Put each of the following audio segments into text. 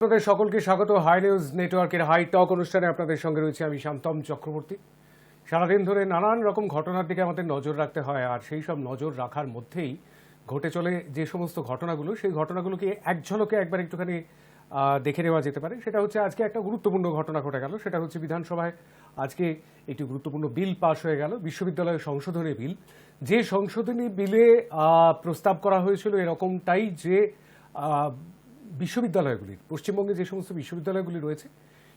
আপনাদের সকলকে স্বাগত হাই নিউজ নেটওয়ার্কের হাই টক অনুষ্ঠানে। আপনাদের সঙ্গে রয়েছে আমি শান্তম চক্রবর্তী। সারাদিন ধরে নানান রকম ঘটনার দিকে আমাদের নজর রাখতে হয়, আর সেই সব নজর রাখার মধ্যেই ঘটে চলে যে সমস্ত ঘটনাগুলো, সেই ঘটনাগুলোকে এক ঝলকে একবার একটুখানি দেখে নেওয়া যেতে পারে। সেটা হচ্ছে আজকে একটা গুরুত্বপূর্ণ ঘটনা ঘটে গেল। সেটা হচ্ছে বিধানসভায় আজকে একটি গুরুত্বপূর্ণ বিল পাশ হয়ে গেল, বিশ্ববিদ্যালয় সংশোধনী বিল। যে সংশোধনী বিলে প্রস্তাব করা হয়েছিল এরকমটাই যে বিশ্ববিদ্যালয়গুলির, পশ্চিমবঙ্গে যে সমস্ত বিশ্ববিদ্যালয়গুলি রয়েছে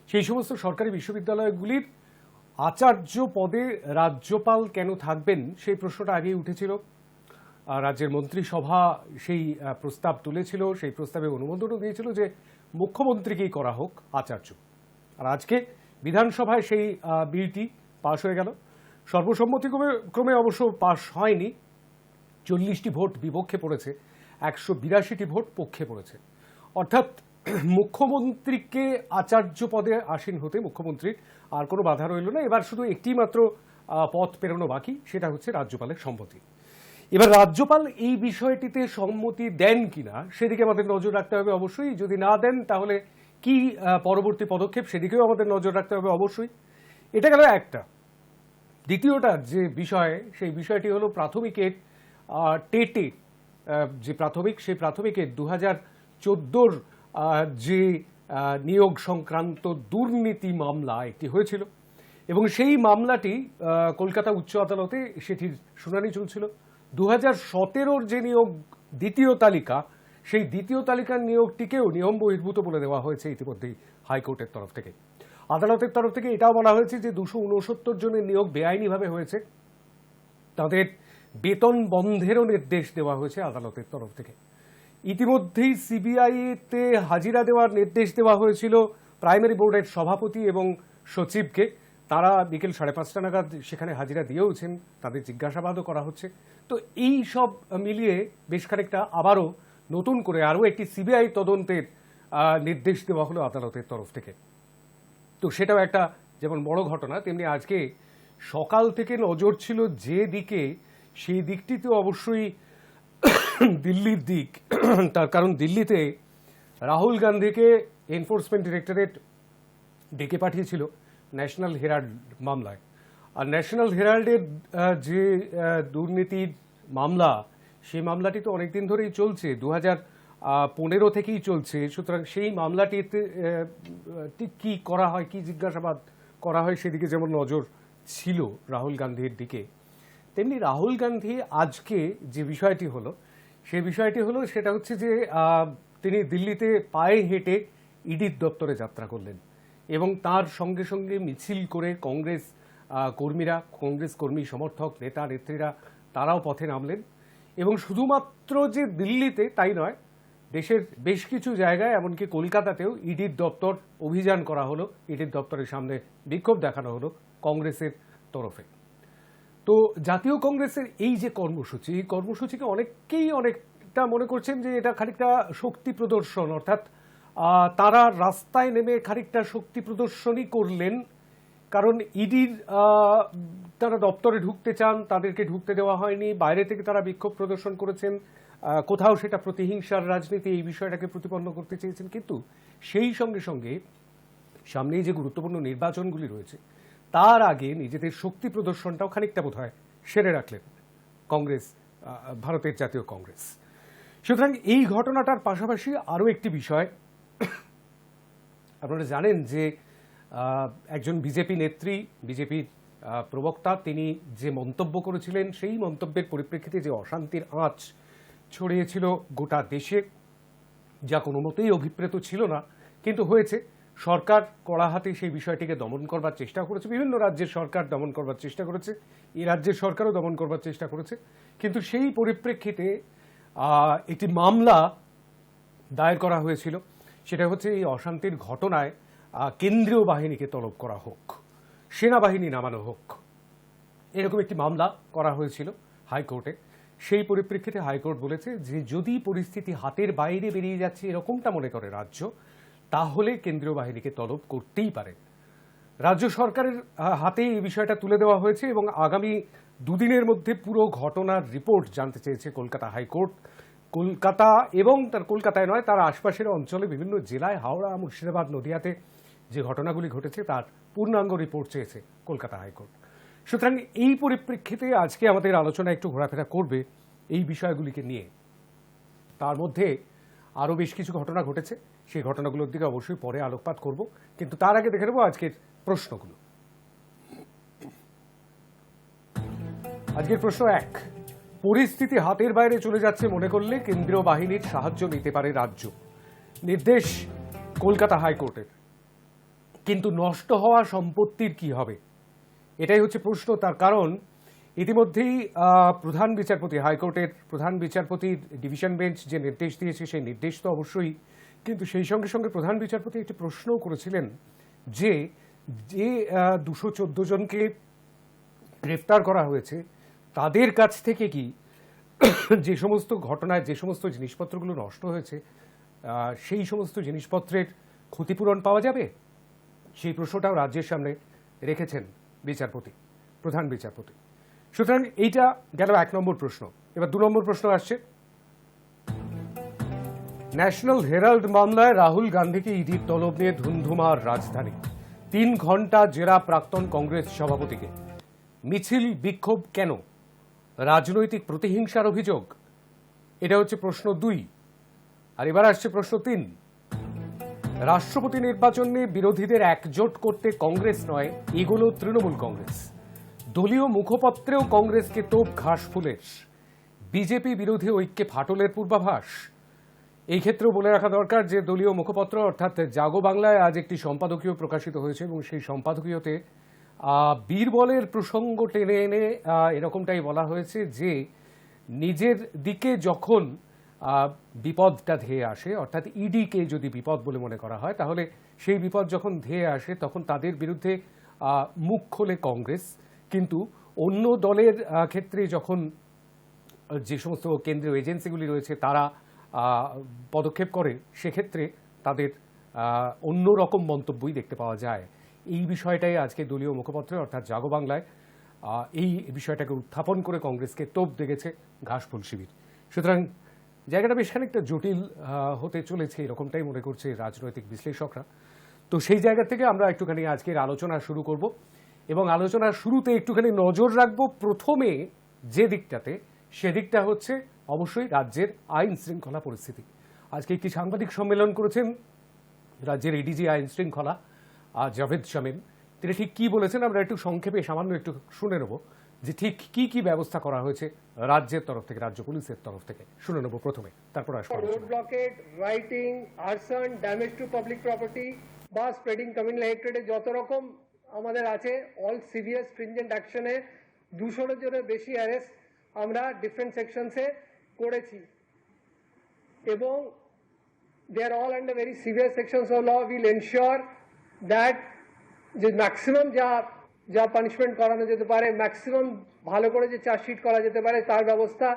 সেই সমস্ত সরকারি বিশ্ববিদ্যালয়গুলির আচার্য পদে রাজ্যপাল কেন থাকবেন সেই প্রশ্নটা আগেই উঠেছিল। রাজ্যের মন্ত্রিসভা সেই প্রস্তাব তুলেছিল, সেই প্রস্তাবে অনুমোদনও দিয়েছিল যে মুখ্যমন্ত্রীকেই করা হোক আচার্য। আর আজকে বিধানসভায় সেই বিলটি পাশ হয়ে গেল। সর্বসম্মতিক্রমে অবশ্য পাশ হয়নি, 40টি ভোট বিপক্ষে পড়েছে, 182টি ভোট পক্ষে পড়েছে। অর্থাৎ মুখ্যমন্ত্রীকে আচার্য পদে আসীন হতে মুখ্যমন্ত্রীর আর কোনো বাধা রইল না। এবার শুধু একটি মাত্র পথ পেরোনো বাকি, সেটা হচ্ছে রাজ্যপালের সম্মতি। এবার রাজ্যপাল এই বিষয়টিতে সম্মতি দেন কিনা সেদিকে আমাদের নজর রাখতে হবে অবশ্যই। যদি না দেন তাহলে কি পরবর্তী পদক্ষেপ সেদিকেও আমাদের নজর রাখতে হবে অবশ্যই। এটা গেল একটা। দ্বিতীয়টা যে বিষয়, সেই বিষয়টি হলো প্রাথমিকের টেটে যে প্রাথমিক, সেই প্রাথমিকের 2014 যে নিয়োগ সংক্রান্ত দুর্নীতি মামলা একটি হয়েছিল, এবং সেই মামলাটি কলকাতা উচ্চ আদালতে সেটির শুনানি চলছিল। 2017 যে নিয়োগ দ্বিতীয় তালিকা, সেই দ্বিতীয় তালিকার নিয়োগটিকেও নিয়ম বহির্ভূত বলে দেওয়া হয়েছে ইতিমধ্যেই হাইকোর্টের তরফ থেকে। আদালতের তরফ থেকে এটাও বলা হয়েছে যে 269 জনের নিয়োগ বেআইনিভাবে হয়েছে, তাদের বেতন বন্ধেরও নির্দেশ দেওয়া হয়েছে আদালতের তরফ থেকে। ইতিমধ্যেই সিবিআইতে হাজিরা দেওয়ার নির্দেশ দেওয়া হয়েছিল প্রাইমারি বোর্ডের সভাপতি এবং সচিবকে। তারা বিকেল 5:30 নাগাদ সেখানে হাজিরা দিয়েওছেন, তাদের জিজ্ঞাসাবাদও করা হচ্ছে। তো এই সব মিলিয়ে বেশ খানিকটা আবারও নতুন করে আরও একটি সিবিআই তদন্তের নির্দেশ দেওয়া হলো আদালতের তরফ থেকে। তো সেটাও একটা যেমন বড় ঘটনা, তেমনি আজকে সকাল থেকে নজর ছিল যে দিকে, সেই দিকটিতে অবশ্যই দিল্লির দিক। তার কারণ দিল্লিতে রাহুল গান্ধীকে এনফোর্সমেন্ট ডিরেক্টরেট ডেকে পাঠিয়েছিল ন্যাশনাল হেরাল্ড মামলায়। আর ন্যাশনাল হেরাল্ডের যে দুর্নীতির মামলা, সেই মামলাটি তো অনেকদিন ধরেই চলছে, 2015 থেকেই চলছে। সুতরাং সেই মামলাটিতে ঠিক কী করা হয়, কি জিজ্ঞাসাবাদ করা হয়, সেদিকে যেমন নজর ছিল রাহুল গান্ধীর দিকে, তেমনি রাহুল গান্ধী আজকে যে বিষয়টি হলো, সেই বিষয়টি হলো সেটা হচ্ছে যে তিনি দিল্লিতে পায়ে হেঁটে ইডির দপ্তরে যাত্রা করলেন, এবং তার সঙ্গে সঙ্গে মিছিল করে কংগ্রেস কর্মীরা, কংগ্রেস কর্মী সমর্থক নেতা নেত্রীরা তারাও পথে নামলেন। এবং শুধুমাত্র যে দিল্লিতে তাই নয়, দেশের বেশ কিছু জায়গায়, এমনকি কলকাতাতেও ইডির দপ্তর অভিযান করা হলো, ইডির দপ্তরের সামনে বিক্ষোভ দেখানো হলো কংগ্রেসের তরফে। তো জাতীয় কংগ্রেসের এই যে কর্মসূচি, এই কর্মসূচিকে অনেকেই অনেকটা মনে করছেন যে এটা খানিকটা শক্তি প্রদর্শন, অর্থাৎ তারা রাস্তায় নেমে খানিকটা শক্তি প্রদর্শনই করলেন। কারণ ইডির তারা দপ্তরে ঢুকতে চান, তাদেরকে ঢুকতে দেওয়া হয়নি, বাইরে থেকে তারা বিক্ষোভ প্রদর্শন করেছেন, কোথাও সেটা প্রতিহিংসার রাজনীতি, এই বিষয়টাকে প্রতিপন্ন করতে চেয়েছেন। কিন্তু সেই সঙ্গে সঙ্গে সামনেই যে গুরুত্বপূর্ণ নির্বাচনগুলি রয়েছে, তার আগে নিজেদের শক্তি প্রদর্শনটাও খানিকটা বোধহয় সেরে রাখলেন কংগ্রেস, ভারতের জাতীয় কংগ্রেস। সুতরাং এই ঘটনাটার পাশাপাশি আরও একটি বিষয়, আপনারা জানেন যে একজন বিজেপি নেত্রী, বিজেপির প্রবক্তা, তিনি যে মন্তব্য করেছিলেন, সেই মন্তব্যের পরিপ্রেক্ষিতে যে অশান্তির আঁচ ছড়িয়েছিল গোটা দেশে, যা কোনো মতেই অভিপ্রেত ছিল না, কিন্তু হয়েছে। সরকার কড়া হাতে সেই বিষয়টিকে দমন করবার চেষ্টা করেছে, বিভিন্ন রাজ্যের সরকার দমন করবার চেষ্টা করেছে, এই রাজ্যের সরকারও দমন করবার চেষ্টা করেছে। কিন্তু সেই পরিপ্রেক্ষিতে একটি মামলা দায়ের করা হয়েছিল, সেটা হচ্ছে এই অশান্তির ঘটনায় কেন্দ্রীয় বাহিনীকে তলব করা হোক, সেনাবাহিনী নামানো হোক, এরকম একটি মামলা করা হয়েছিল হাইকোর্টে। সেই পরিপ্রেক্ষিতে হাইকোর্ট বলেছে যে যদি পরিস্থিতি হাতের বাইরে বেরিয়ে যাচ্ছে এরকমটা মনে করে রাজ্য, তাহলে কেন্দ্রীয় বাহিনীকে তলব করতেই পারে। রাজ্য সরকারের হাতে এই বিষয়টা তুলে দেওয়া হয়েছে, এবং আগামী দুদিনের মধ্যে পুরো ঘটনার রিপোর্ট জানতে চেয়েছে কলকাতা হাইকোর্ট। কলকাতা এবং তার কলকাতায় নয়, তার আশপাশের অঞ্চলে বিভিন্ন জেলায়, হাওড়া, মুর্শিদাবাদ, নদিয়াতে যে ঘটনাগুলি ঘটেছে তার পূর্ণাঙ্গ রিপোর্ট চেয়েছে কলকাতা হাইকোর্ট। সুতরাং এই পরিপ্রেক্ষিতে আজকে আমাদের আলোচনা একটু ঘোরাফেরা করবে এই বিষয়গুলিকে নিয়ে। তার মধ্যে আরও বেশ কিছু ঘটনা ঘটেছে, সেই ঘটনাগুলোর দিকে অবশ্যই পরে আলোকপাত করব, কিন্তু তার আগে দেখে নেব আজকের প্রশ্নগুলো। আজকের প্রশ্ন 1, পরিস্থিতি হাতের বাইরে চলে যাচ্ছে মনে করলে কেন্দ্রীয় বাহিনীর সাহায্য নিতে পারে রাজ্য, নির্দেশ কলকাতা হাইকোর্টের। কিন্তু নষ্ট হওয়া সম্পত্তির কি হবে, এটাই হচ্ছে প্রশ্ন। তার কারণ ইতিমধ্যেই প্রধান বিচারপতি, হাইকোর্টের প্রধান বিচারপতির ডিভিশন বেঞ্চ যে নির্দেশ দিয়েছে সেই নির্দেশ তো অবশ্যই, কিন্তু সেই সঙ্গে সঙ্গে প্রধান বিচারপতি একটি প্রশ্নও করেছিলেন যে 214 জনকে গ্রেফতার করা হয়েছে তাদের কাছ থেকে কি যে সমস্ত ঘটনায় যে সমস্ত জিনিসপত্রগুলো নষ্ট হয়েছে সেই সমস্ত জিনিসপত্রের ক্ষতিপূরণ পাওয়া যাবে, সেই প্রশ্নটাও রাজ্যের সামনে রেখেছেন বিচারপতি, প্রধান বিচারপতি। সুতরাং এইটা গেল 1 নম্বর প্রশ্ন। এবার 2 নম্বর প্রশ্ন আসছে, ন্যাশনাল হেরাল্ড মামলায় রাহুল গান্ধীকে ইডির তলব নিয়ে ধুন্ধুমার রাজধানী, 3 ঘন্টা জেরা প্রাক্তন কংগ্রেস সভাপতিকে। মিছিল বিক্ষোভ কেন, রাজনৈতিক প্রতিহিংসার অভিযোগ? এটা হচ্ছে প্রশ্ন 2। আর এবার আসছে প্রশ্ন 3, রাষ্ট্রপতি নির্বাচন নিয়ে বিরোধীদের একজোট করতে কংগ্রেস নয়, এগুলো তৃণমূল কংগ্রেস। দলীয় মুখপত্রেও কংগ্রেসকে তোপ ঘাসফুলের, বিজেপি বিরোধী ঐক্যে ফাটলের পূর্বাভাস। এই ক্ষেত্রেও বলে রাখা দরকার যে দলীয় মুখপত্র অর্থাৎ জাগো বাংলায় আজ একটি সম্পাদকীয় প্রকাশিত হয়েছে এবং সেই সম্পাদকীয়তে বীরবলের প্রসঙ্গ টেনে এনে এরকমটাই বলা হয়েছে যে নিজের দিকে যখন বিপদটা ধেয়ে আসে, অর্থাৎ ইডিকে যদি বিপদ বলে মনে করা হয়, তাহলে সেই বিপদ যখন ধেয়ে আসে তখন তাদের বিরুদ্ধে মুখ খোলে কংগ্রেস, কিন্তু অন্য দলের ক্ষেত্রে যখন যে সমস্ত কেন্দ্রীয় এজেন্সিগুলি রয়েছে তারা পদক্ষেপ করে সেক্ষেত্রে তাদের অন্য রকম মন্তব্যই দেখতে পাওয়া যায়। এই বিষয়টাই আজকে দলীয় মুখপত্রে অর্থাৎ জাগো বাংলায় এই বিষয়টাকে উত্থাপন করে কংগ্রেসকে তোপ দেখেছে ঘাসফুল শিবির। সুতরাং জায়গাটা বেশ খানিকটা জটিল হতে চলেছে এরকমটাই মনে করছে রাজনৈতিক বিশ্লেষকরা। তো সেই জায়গা থেকে আমরা একটুখানি আজকের আলোচনা শুরু করব এবং আলোচনার শুরুতে একটুখানি নজর রাখবো প্রথমে যে দিকটাতে, সেদিকটা হচ্ছে অবশ্যই রাজ্যের আইন শৃঙ্খলা পরিস্থিতি। আজকে একটি সাংবাদিক সম্মেলন করেছেন রাজ্যের এডিজি আইন শৃঙ্খলা জাভেদ শামীম। তিনি ঠিক কি বলেছেন আমরা একটু সংক্ষেপে সামান্য একটু শুনে নেব যে ঠিক কি কি ব্যবস্থা করা হয়েছে রাজ্যের তরফ থেকে, রাজ্য পুলিশের তরফ থেকে। শুনে নেব প্রথমে, তারপর আসবো। Road blockade, rioting, arson, damage to public property বা স্প্রেডিং কমিউনাল হেট্রেডে যত রকম আমাদের আছে, অল সিভিয়ার স্ট্রিনজেন্ট অ্যাকশনে 200 জনের বেশি অ্যারেস্ট আমরা ডিফারেন্ট সেকশনসে করেছি এবং they are all under very severe sections of law. We'll ensure that যে ম্যাক্সিমাম যা পানিশমেন্ট করানো যেতে পারে, ম্যাক্সিমাম ভালো করে যে চার্জশিট করা যেতে পারে তার ব্যবস্থা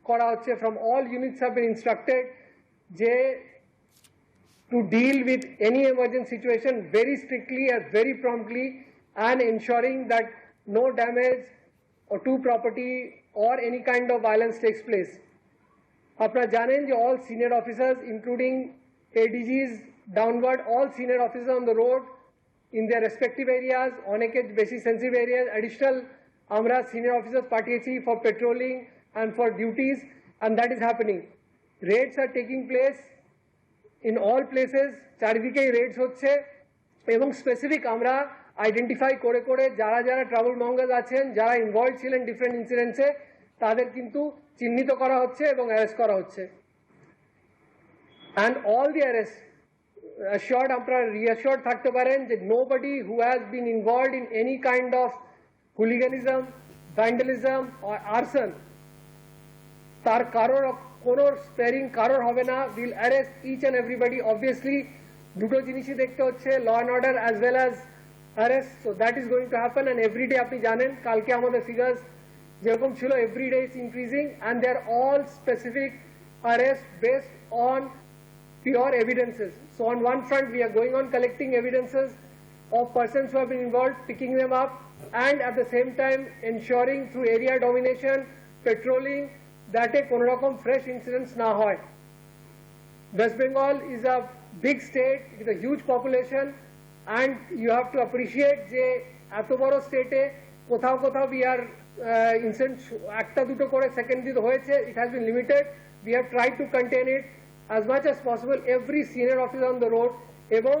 করা হচ্ছে। From all units have been instructed যে to deal with any emergency situation very strictly and very promptly and ensuring that no damage or to property or any kind of violence takes place. আপনারা জানেন যে all senior officers including ADGs downward, all senior officers on the road in their respective areas, অনেকে বেশি sensitive areas, additional আমরা senior officers পাঠিয়েছি for patrolling and for duties, and that is happening. Raids are taking place in all places, চারিদিকেই raids হচ্ছে এবং specific আমরা identify করে করে যারা যারা ট্রাভেল মঙ্গার্স আছেন, যারা ইনভলভ ছিলেন ডিফারেন্ট ইনসিডেন্টসে, তাদের কিন্তু চিহ্নিত করা হচ্ছে এবং অ্যারেস্ট করা হচ্ছে। And all the arrest assured, আপনারা রিঅ্যাসিওর্ড থাকতে পারেন যে nobody who has been involved in any kind of hooliganism, vandalism or arson, তার কারোর কোনো স্পেয়ারিং কারোর হবে না। Will arrest each and everybody. Obviously দুটো জিনিসই দেখতে হচ্ছে, law and order as well as arrest. So that is going to happen and every day আপনি জানেন কালকে আমাদের ফিগার্স যেরকম ছিল, every day is increasing and they are all specific arrest based on pure evidences. So on one front we are going on collecting evidences of persons who have been involved, picking them up, and at the same time ensuring through area domination, patrolling যাতে কোনো রকম fresh incidents না হয়। West Bengal is a big state with a huge population, and you have to appreciate যে এত বড় স্টেটে কোথাও কোথাও we are incident একটা দুটো করে সেকেন্ডারি হয়েছে, it has been limited. We have tried to contain it as much as possible. Every senior officer on the road, এবং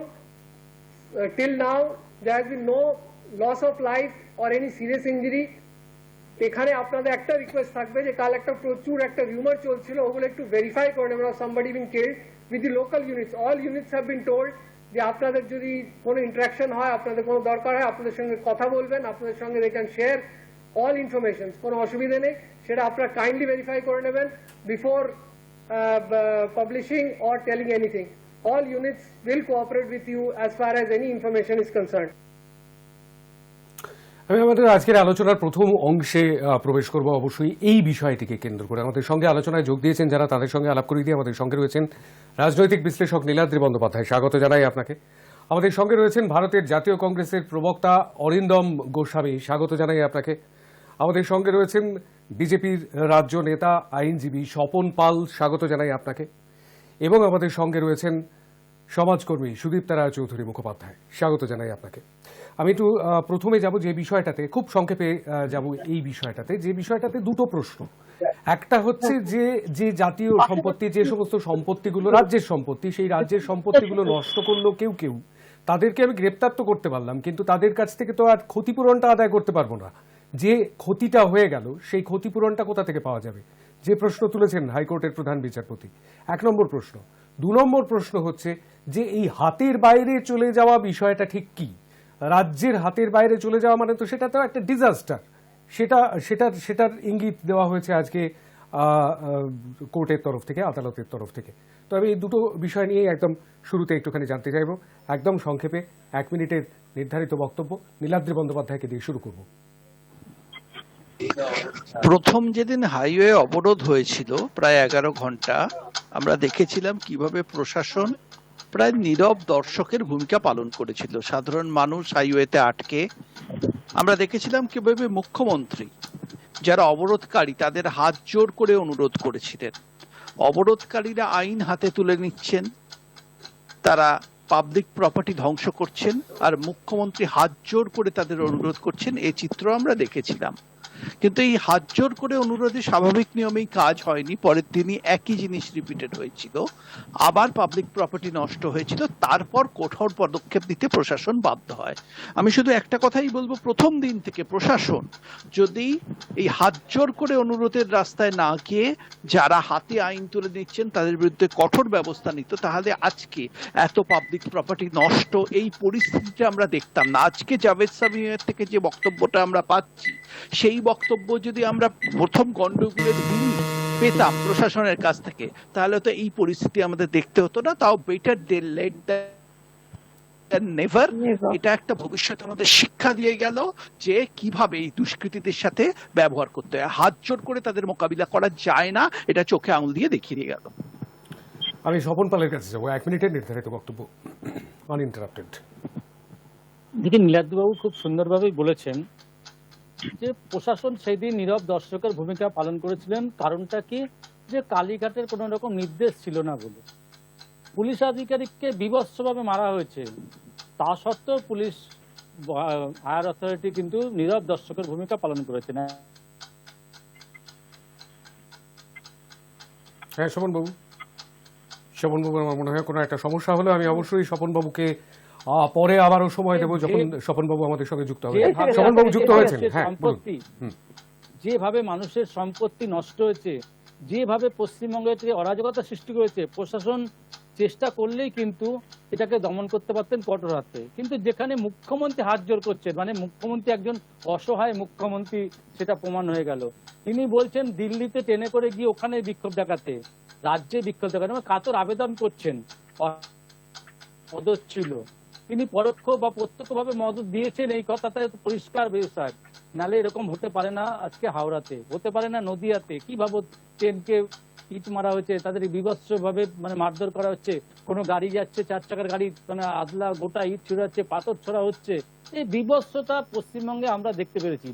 till now there has been no loss of life or any serious injury. এখানে আপনাদের একটা request থাকবে যে কাল একটা প্রচুর একটা রিউমার চলছিল, ওগুলো একটু ভেরিফাই করে নেবেন, somebody being killed with the local units. All units have been told যে আপনাদের যদি কোনো ইন্টারাকশন হয়, আপনাদের কোনো দরকার হয়, আপনাদের সঙ্গে কথা বলবেন, আপনাদের সঙ্গে they can share all information, কোনো অসুবিধা নেই, সেটা আপনারা কাইন্ডলি ভেরিফাই করে নেবেন before publishing or telling anything. All units will cooperate with you as far as any information is concerned. আমি আমাদের আজকের আলোচনার প্রথম অংশে প্রবেশ করব অবশ্যই এই বিষয়টিকে কেন্দ্র করে। আমাদের সঙ্গে আলোচনায় যোগ দিয়েছেন যারা, তাদের সঙ্গে আলাপ করিয়ে দিয়ে আমাদের সঙ্গে রয়েছেন রাজনৈতিক বিশ্লেষক নীলাদ্রি বন্দ্যোপাধ্যায়, স্বাগত জানাই আপনাকে। আমাদের সঙ্গে রয়েছেন ভারতের জাতীয় কংগ্রেসের প্রবক্তা অরিন্দম গোস্বামী, স্বাগত জানাই আপনাকে। আমাদের সঙ্গে রয়েছেন বিজেপির রাজ্য নেতা আইনজীবী স্বপন পাল, স্বাগত জানাই আপনাকে। এবং আমাদের সঙ্গে রয়েছেন সমাজকর্মী সুদীপ্তা রায় চৌধুরী মুখোপাধ্যায়, স্বাগত জানাই আপনাকে। আমি একটু প্রথমে যাব যে বিষয়টাতে, খুব সংক্ষেপে যাব এই বিষয়টাতে, যে বিষয়টাতে দুটো প্রশ্ন। একটা হচ্ছে যে যে জাতীয় সম্পত্তি, যে সমস্ত সম্পত্তিগুলো রাজ্যের সম্পত্তি, সেই রাজ্যের সম্পত্তিগুলো নষ্ট করলো কেউ কেউ, তাদেরকে আমি গ্রেপ্তার তো করতে পারলাম, কিন্তু তাদের কাছ থেকে তো আর ক্ষতিপূরণটা আদায় করতে পারবো না। যে ক্ষতিটা হয়ে গেল সেই ক্ষতিপূরণটা কোথা থেকে পাওয়া যাবে, যে প্রশ্ন তুলেছেন হাইকোর্টের প্রধান বিচারপতি, 1 নম্বর প্রশ্ন। 2 নম্বর প্রশ্ন হচ্ছে যে এই হাতের বাইরে চলে যাওয়া বিষয়টা ঠিক কি? রাজ্যের হাতের বাইরে চলে যাওয়া মানে তো সেটা তো একটা ডিজাস্টার, সেটার ইঙ্গিত দেওয়া হয়েছে আজকে কোর্টের তরফ থেকে, আদালতের তরফ থেকে। তো আমি এই দুটো বিষয় নিয়ে একদম শুরুতে একটুখানি জানতে চাইব, একদম সংক্ষেপে 1 মিনিটের নির্ধারিত বক্তব্য। নীলাদ্রি বন্দ্যোপাধ্যায়কে দিয়ে শুরু করব। প্রথম যেদিন হাইওয়ে অবরোধ হয়েছিল প্রায় 11 ঘন্টা, আমরা দেখেছিলাম কিভাবে প্রশাসন প্রায় নীরব দর্শকের ভূমিকা পালন করেছিল। সাধারণ মানুষ হাইওয়েতে আটকে, আমরা দেখেছিলাম কিভাবে মুখ্যমন্ত্রী যারা অবরোধকারী তাদের হাত জোর করে অনুরোধ করেছিলেন। অবরোধকারীরা আইন হাতে তুলে নিচ্ছেন, তারা পাবলিক প্রপার্টি ধ্বংস করছেন, আর মুখ্যমন্ত্রী হাত জোর করে তাদের অনুরোধ করছেন। এই চিত্র আমরা দেখেছিলাম। কিন্তু এই হাত জোর করে অনুরোধে স্বাভাবিক নিয়মেই কাজ হয়নি। পরের দিনই একই জিনিস রিপিটেড হয়েছিল, আবার পাবলিক প্রপার্টি নষ্ট হয়েছিল। তারপর কঠোর পদক্ষেপ নিতে প্রশাসন বাধ্য হয়। আমি শুধু একটা কথাই বলবো, প্রথম দিন থেকে প্রশাসন যদি এই হাত জোর করে অনুরোধের রাস্তায় না গিয়ে যারা হাতে আইন তুলে নিচ্ছেন তাদের বিরুদ্ধে কঠোর ব্যবস্থা নিত, তাহলে আজকে এত পাবলিক প্রপার্টি নষ্ট, এই পরিস্থিতিটা আমরা দেখতাম না। আজকে জাভেদ সামিমের থেকে যে বক্তব্যটা আমরা পাচ্ছি, সেই বক্তব্য যদি আমরা প্রথম গন্ডগোলের দিন পেতাম প্রশাসনের কাছ থেকে, তাহলে তো এই পরিস্থিতি আমাদের দেখতে হতো না। তাও better they late than never. এটা একটা ভবিষ্যতে আমাদের শিক্ষা দিয়ে গেল যে কিভাবে এই দুষ্কৃতীদের সাথে ব্যবহার করতে হয়। হাত জোর করে তাদের মোকাবিলা করা যায় না, এটা চোখে আঙুল দিয়ে দেখিয়ে দিয়ে গেল। আমি স্বপন পালের কাছে যাবো, 1 মিনিটের নির্ধারিত বক্তব্য, আনইন্টারাপ্টেড। দেখি, নীলাদ্রিবাবু খুব সুন্দরভাবেই বলেছেন যে প্রশাসন সেই দিন নীরব দর্শকের ভূমিকা পালন করেছিলেন। কারণটা কি? যে কালীঘাটের কোনো রকম নির্দেশ ছিল না বলে পুলিশ আধিকারিককে বিভৎসভাবে মারা হয়েছে। তা সত্ত্বেও পুলিশ হায়ার অথরিটি কিন্তু নীরব দর্শকের ভূমিকা পালন করেছে না। হ্যাঁ স্বপনবাবু, আমার মনে হয় কোনো একটা সমস্যা হলে আমি অবশ্যই স্বপনবাবুকে পরে আবারও সময় দেবো যখন স্বপনবাবু আমাদের সঙ্গে যুক্ত হবে। স্বপনবাবু যুক্ত হয়েছেন। হ্যাঁ, যেভাবে মানুষের সম্পত্তি নষ্ট হয়েছে, যেভাবে পশ্চিমবঙ্গে অরাজকতা সৃষ্টি করেছে, প্রশাসন চেষ্টা করলেই কিন্তু এটাকে দমন করতে পারতেন কঠোর হাতে। কিন্তু যেখানে মুখ্যমন্ত্রী হাত জোর করছেন, মানে মুখ্যমন্ত্রী একজন অসহায় মুখ্যমন্ত্রী, সেটা প্রমাণ হয়ে গেল। তিনি বলছেন দিল্লিতে ট্রেনে করে গিয়ে ওখানে বিক্ষোভ দেখাতে, রাজ্যে বিক্ষোভ দেখাতে, কাতর আবেদন করছেন। মদত ছিল, তিনি পরোক্ষ বা প্রত্যক্ষভাবে মদত দিয়েছেন, এই কথাটা পরিষ্কার বিষয়। নালে এরকম হতে পারে না, আজকে হাওড়াতে হতে পারে না, নদিয়াতে কিভাবে ট্রেনকে ইট মারা হয়েছে, তাদের বিভৎস ভাবে মানে মারধর করা হচ্ছে। কোনো গাড়ি যাচ্ছে, 4 চাকার গাড়ি, মানে আদলা গোটা ইট ছোড়া হচ্ছে, পাথর ছোড়া হচ্ছে। এই বিভৎসতা পশ্চিমবঙ্গে আমরা দেখতে পেরেছি।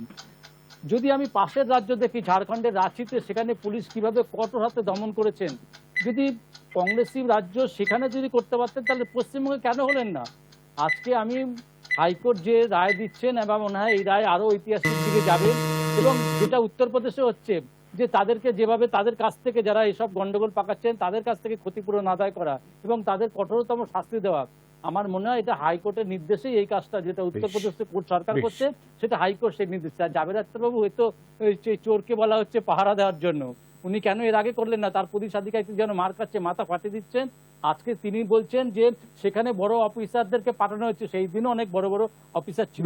যদি আমি পাশের রাজ্য দেখি ঝাড়খণ্ডের রাঁচিতে, সেখানে পুলিশ কিভাবে কঠোর হাতে দমন করেছেন, যদি কংগ্রেসি রাজ্য সেখানে যদি করতে পারতেন তাহলে পশ্চিমবঙ্গে কেন হলেন না? আজকে আমি হাইকোর্ট যে রায় দিচ্ছেন এবং মনে হয় এই রায় আরো ঐতিহাসিক দিকে যাবে, এবং যেটা উত্তরপ্রদেশে হচ্ছে যে তাদেরকে যেভাবে তাদের কাছ থেকে যারা এইসব গন্ডগোল পাকাচ্ছেন তাদের কাছ থেকে ক্ষতিপূরণ আদায় করা এবং তাদের কঠোরতম শাস্তি দেওয়া, আমার মনে হয় এটা হাইকোর্টের নির্দেশেই এই কাজটা যেটা উত্তরপ্রদেশে সরকার করছে সেটা হাইকোর্ট সেই নির্দেশ। আর জাভেদ আখতারবাবু হয়তো চোরকে বলা হচ্ছে পাহারা দেওয়ার জন্য, উনি কেন এর আগে করলেন না? তার পুলিশ আধিকারিক যেন মার খাচ্ছে, মাথা ফাটিয়ে দিচ্ছেন। আজকে তিনি বলছেন যে সেখানে বড় অফিসারদেরকে পাঠানো হচ্ছে, সেই দিনও অনেক বড় বড় অফিসার ছিল।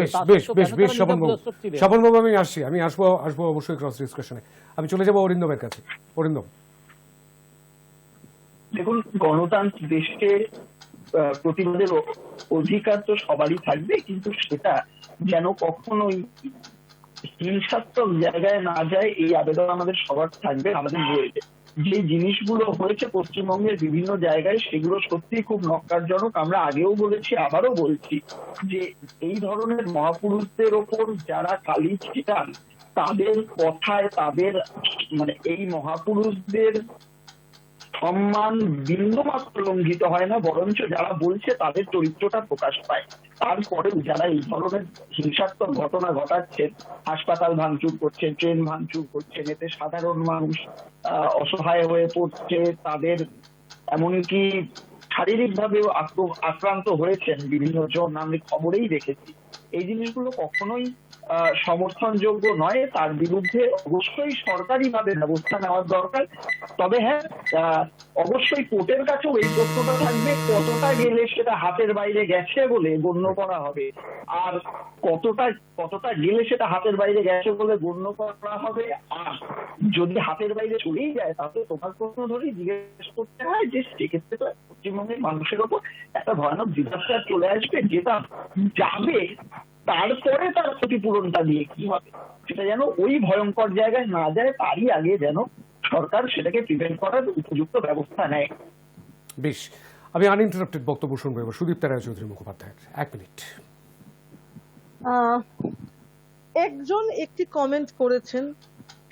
স্বপনবাবু আমি আসবো অবশ্যই ক্রস ডিসকাশনে। আমি চলে যাবো অরিন্দমের কাছে। অরিন্দম, দেখুন, গণতান্ত্রিক দেশে প্রতিবাদের অধিকার তো সবারই থাকবে, কিন্তু সেটা যেন কখনোই হিংসাত্মক জায়গায় না যায় এই আবেদন আমাদের সবার থাকবে। আমাদের রয়েছে যে জিনিসগুলো হয়েছে পশ্চিমবঙ্গের বিভিন্ন জায়গায়, সেগুলো সত্যি খুব নক্কারজনক। আমরা আগেও বলেছি, আবারও বলছি যে এই ধরনের মহাপুরুষদের ওপর যারা কালি ছিটান, তাদের কথায় তাদের মানে এই মহাপুরুষদের সম্মান বিন্দুমাত্র লঙ্ঘিত হয় না, বরঞ্চ যারা বলছে তাদের চরিত্রটা প্রকাশ পায়। তারপরেও যারা এই ধরনের হিংসাত্মক ঘটনা ঘটাচ্ছেন, হাসপাতাল ভাঙচুর করছেন, ট্রেন ভাঙচুর করছেন, এতে সাধারণ মানুষ অসহায় হয়ে পড়ছে, তাদের এমনকি শারীরিকভাবেও আক্রান্ত হয়েছেন বিভিন্ন জন, আমি খবরেই দেখেছি। এই জিনিসগুলো কখনোই সমর্থনযোগ্য নয়। তার বিরুদ্ধে অবশ্যই সরকারিভাবে ব্যবস্থা নেওয়ার দরকার। তবে হ্যাঁ, অবশ্যই কোর্টের কাছেও এই প্রশ্নটা থাকবে, কতটা গেলে সেটা হাতের বাইরে গেছে বলে গণ্য করা হবে, আর কতটা গেলে সেটা হাতের বাইরে গেছে বলে গণ্য করা হবে। আর যদি হাতের বাইরে চলেই যায়, তাহলে তোমার প্রশ্ন ধরেই জিজ্ঞেস করতে হয় যে সেক্ষেত্রে তো পশ্চিমবঙ্গের মানুষের ওপর একটা ভয়ানক ডিজাস্টার চলে আসবে, যেটা যাবে তারপরে তার ক্ষতিপূরণটা দিয়ে কি হবে, সেটা যেন ওই ভয়ঙ্কর জায়গায় না যায়, তারই আগে যেন সরকার সেটাকে প্রিভেন্ট করার উপযুক্ত ব্যবস্থা নেয়। বেশ, আমি আনইন্টারাপ্টেড বক্তব্য শুনবো এবার সুদীপ্তা রায়চৌধুরী মুখোপাধ্যায়ের। 1 মিনিট। একজন একটি কমেন্ট করেছেন,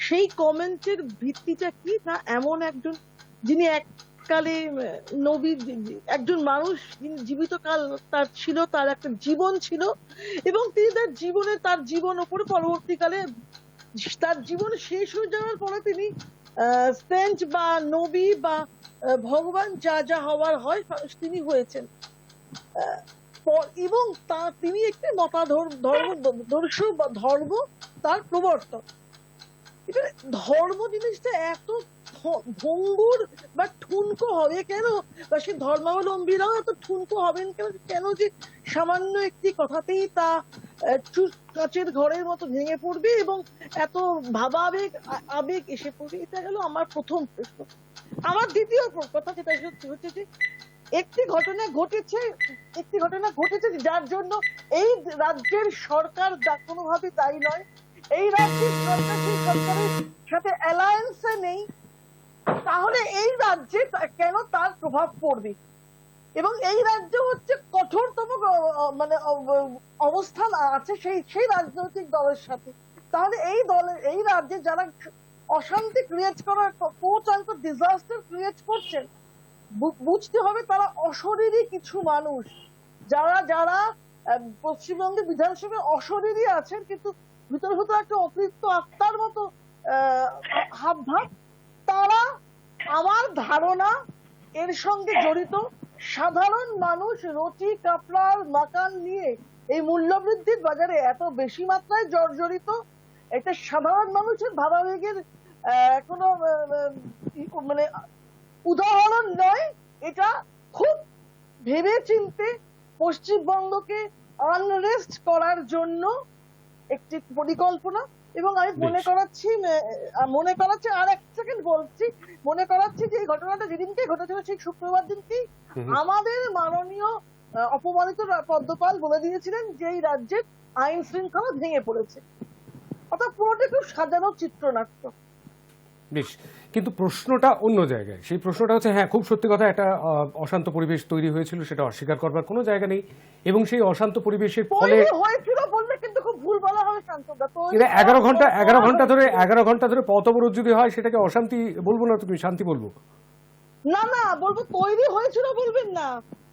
সেই কমেন্টের ভিত্তিটা কি না, এমন একজন যিনি এককালে নবী, একজন মানুষ যিনি জীবিত কাল তার ছিল, তার একটা জীবন ছিল, এবং তিনি তার জীবন উপরে পরবর্তীকালে তার জীবন শেষ হয়ে যাওয়ার পরে তিনি সেন্ট বা নবী বা ভগবান যা যা হওয়ার হয় তিনি হয়েছেন, এবং তিনি একটি মতাদর্শ বা ধর্ম তার প্রবর্তক। এটা ধর্ম জিনিসটা এত ভঙ্গুর বা ঠুনকো হবে কেন, বা সেই ধর্মাবলম্বীরাও এত ঠুনকো হবেন কেন যে সামান্য একটি কথাতেই তা কাচের ঘরের মতো ভেঙে পড়বে এবং এত আবেগ এসে পড়বে। এটা গেল আমার প্রথম প্রশ্ন। আমার দ্বিতীয় কথা যেটা হচ্ছে যে একটি ঘটনা ঘটেছে যার জন্য এই রাজ্যের সরকার কোনোভাবে দায়ী নয়। এই রাজ্যের সরকার সেই সরকারের সাথে অ্যালায়েন্সে নেই, তাহলে এই রাজ্যে কেন তার প্রভাব পড়বে? এবং এই রাজ্য হচ্ছে কঠোরতম মানে অবস্থান আছে সেই রাজনৈতিক দলের সাথে। তাহলে এই রাজ্যে যারা অশান্তি ক্রিয়েট করার ডিজাস্টার ক্রিয়েট করছেন, বুঝতে হবে তারা অশরীরী কিছু মানুষ, যারা পশ্চিমবঙ্গের বিধানসভায় অশরীরী আছেন, কিন্তু ভিতরে ভিতরে একটা অতৃপ্ত আত্মার মতো হাবভাব। তারা আমার ধারণা এর সঙ্গে জড়িত। সাধারণ মানুষ রুটি কাপড়ার মাকান নিয়ে এই মূল্যবৃদ্ধির বাজারে এত বেশি মাত্রায় জর্জরিত, এটা সাধারণ মানুষের ভাবাবেগের কোনো মানে উদাহরণ নয়। এটা খুব ভেবে চিন্তে পশ্চিমবঙ্গকে আনরেস্ট করার জন্য একটি পরিকল্পনা। এবং আমি মনে করাচ্ছি আর এক সেকেন্ড বলছি, মনে করাচ্ছি যে এই ঘটনাটা যেদিনকে ঘটেছিল সেই শুক্রবার দিনকেই আমাদের মাননীয় অপমানিত পদ্মপাল বলে দিয়েছিলেন যে এই রাজ্যের আইন শৃঙ্খলা ভেঙে পড়েছে। অর্থাৎ পুরোটা খুব সাজানো চিত্রনাট্য। বেশ, কিন্তু প্রশ্নটা অন্য জায়গায়। সেই প্রশ্নটা হচ্ছে, হ্যাঁ খুব সত্যি কথা, একটা অশান্ত পরিবেশ তৈরি হয়েছিল, সেটা অস্বীকার করবার কোনো জায়গা নেই, এবং সেই অশান্ত পরিবেশের ফলে হয়েছিল বললে কিন্তু খুব ভুল বলা হবে শান্তদা। তো কিন্তু 11 ঘন্টা ধরে পথ অবরোধ যদি হয় সেটাকে অশান্তি বলবো না, তুমি শান্তি বলবো? না না, বলবো তৈরি হয়েছিল, বলবেন না,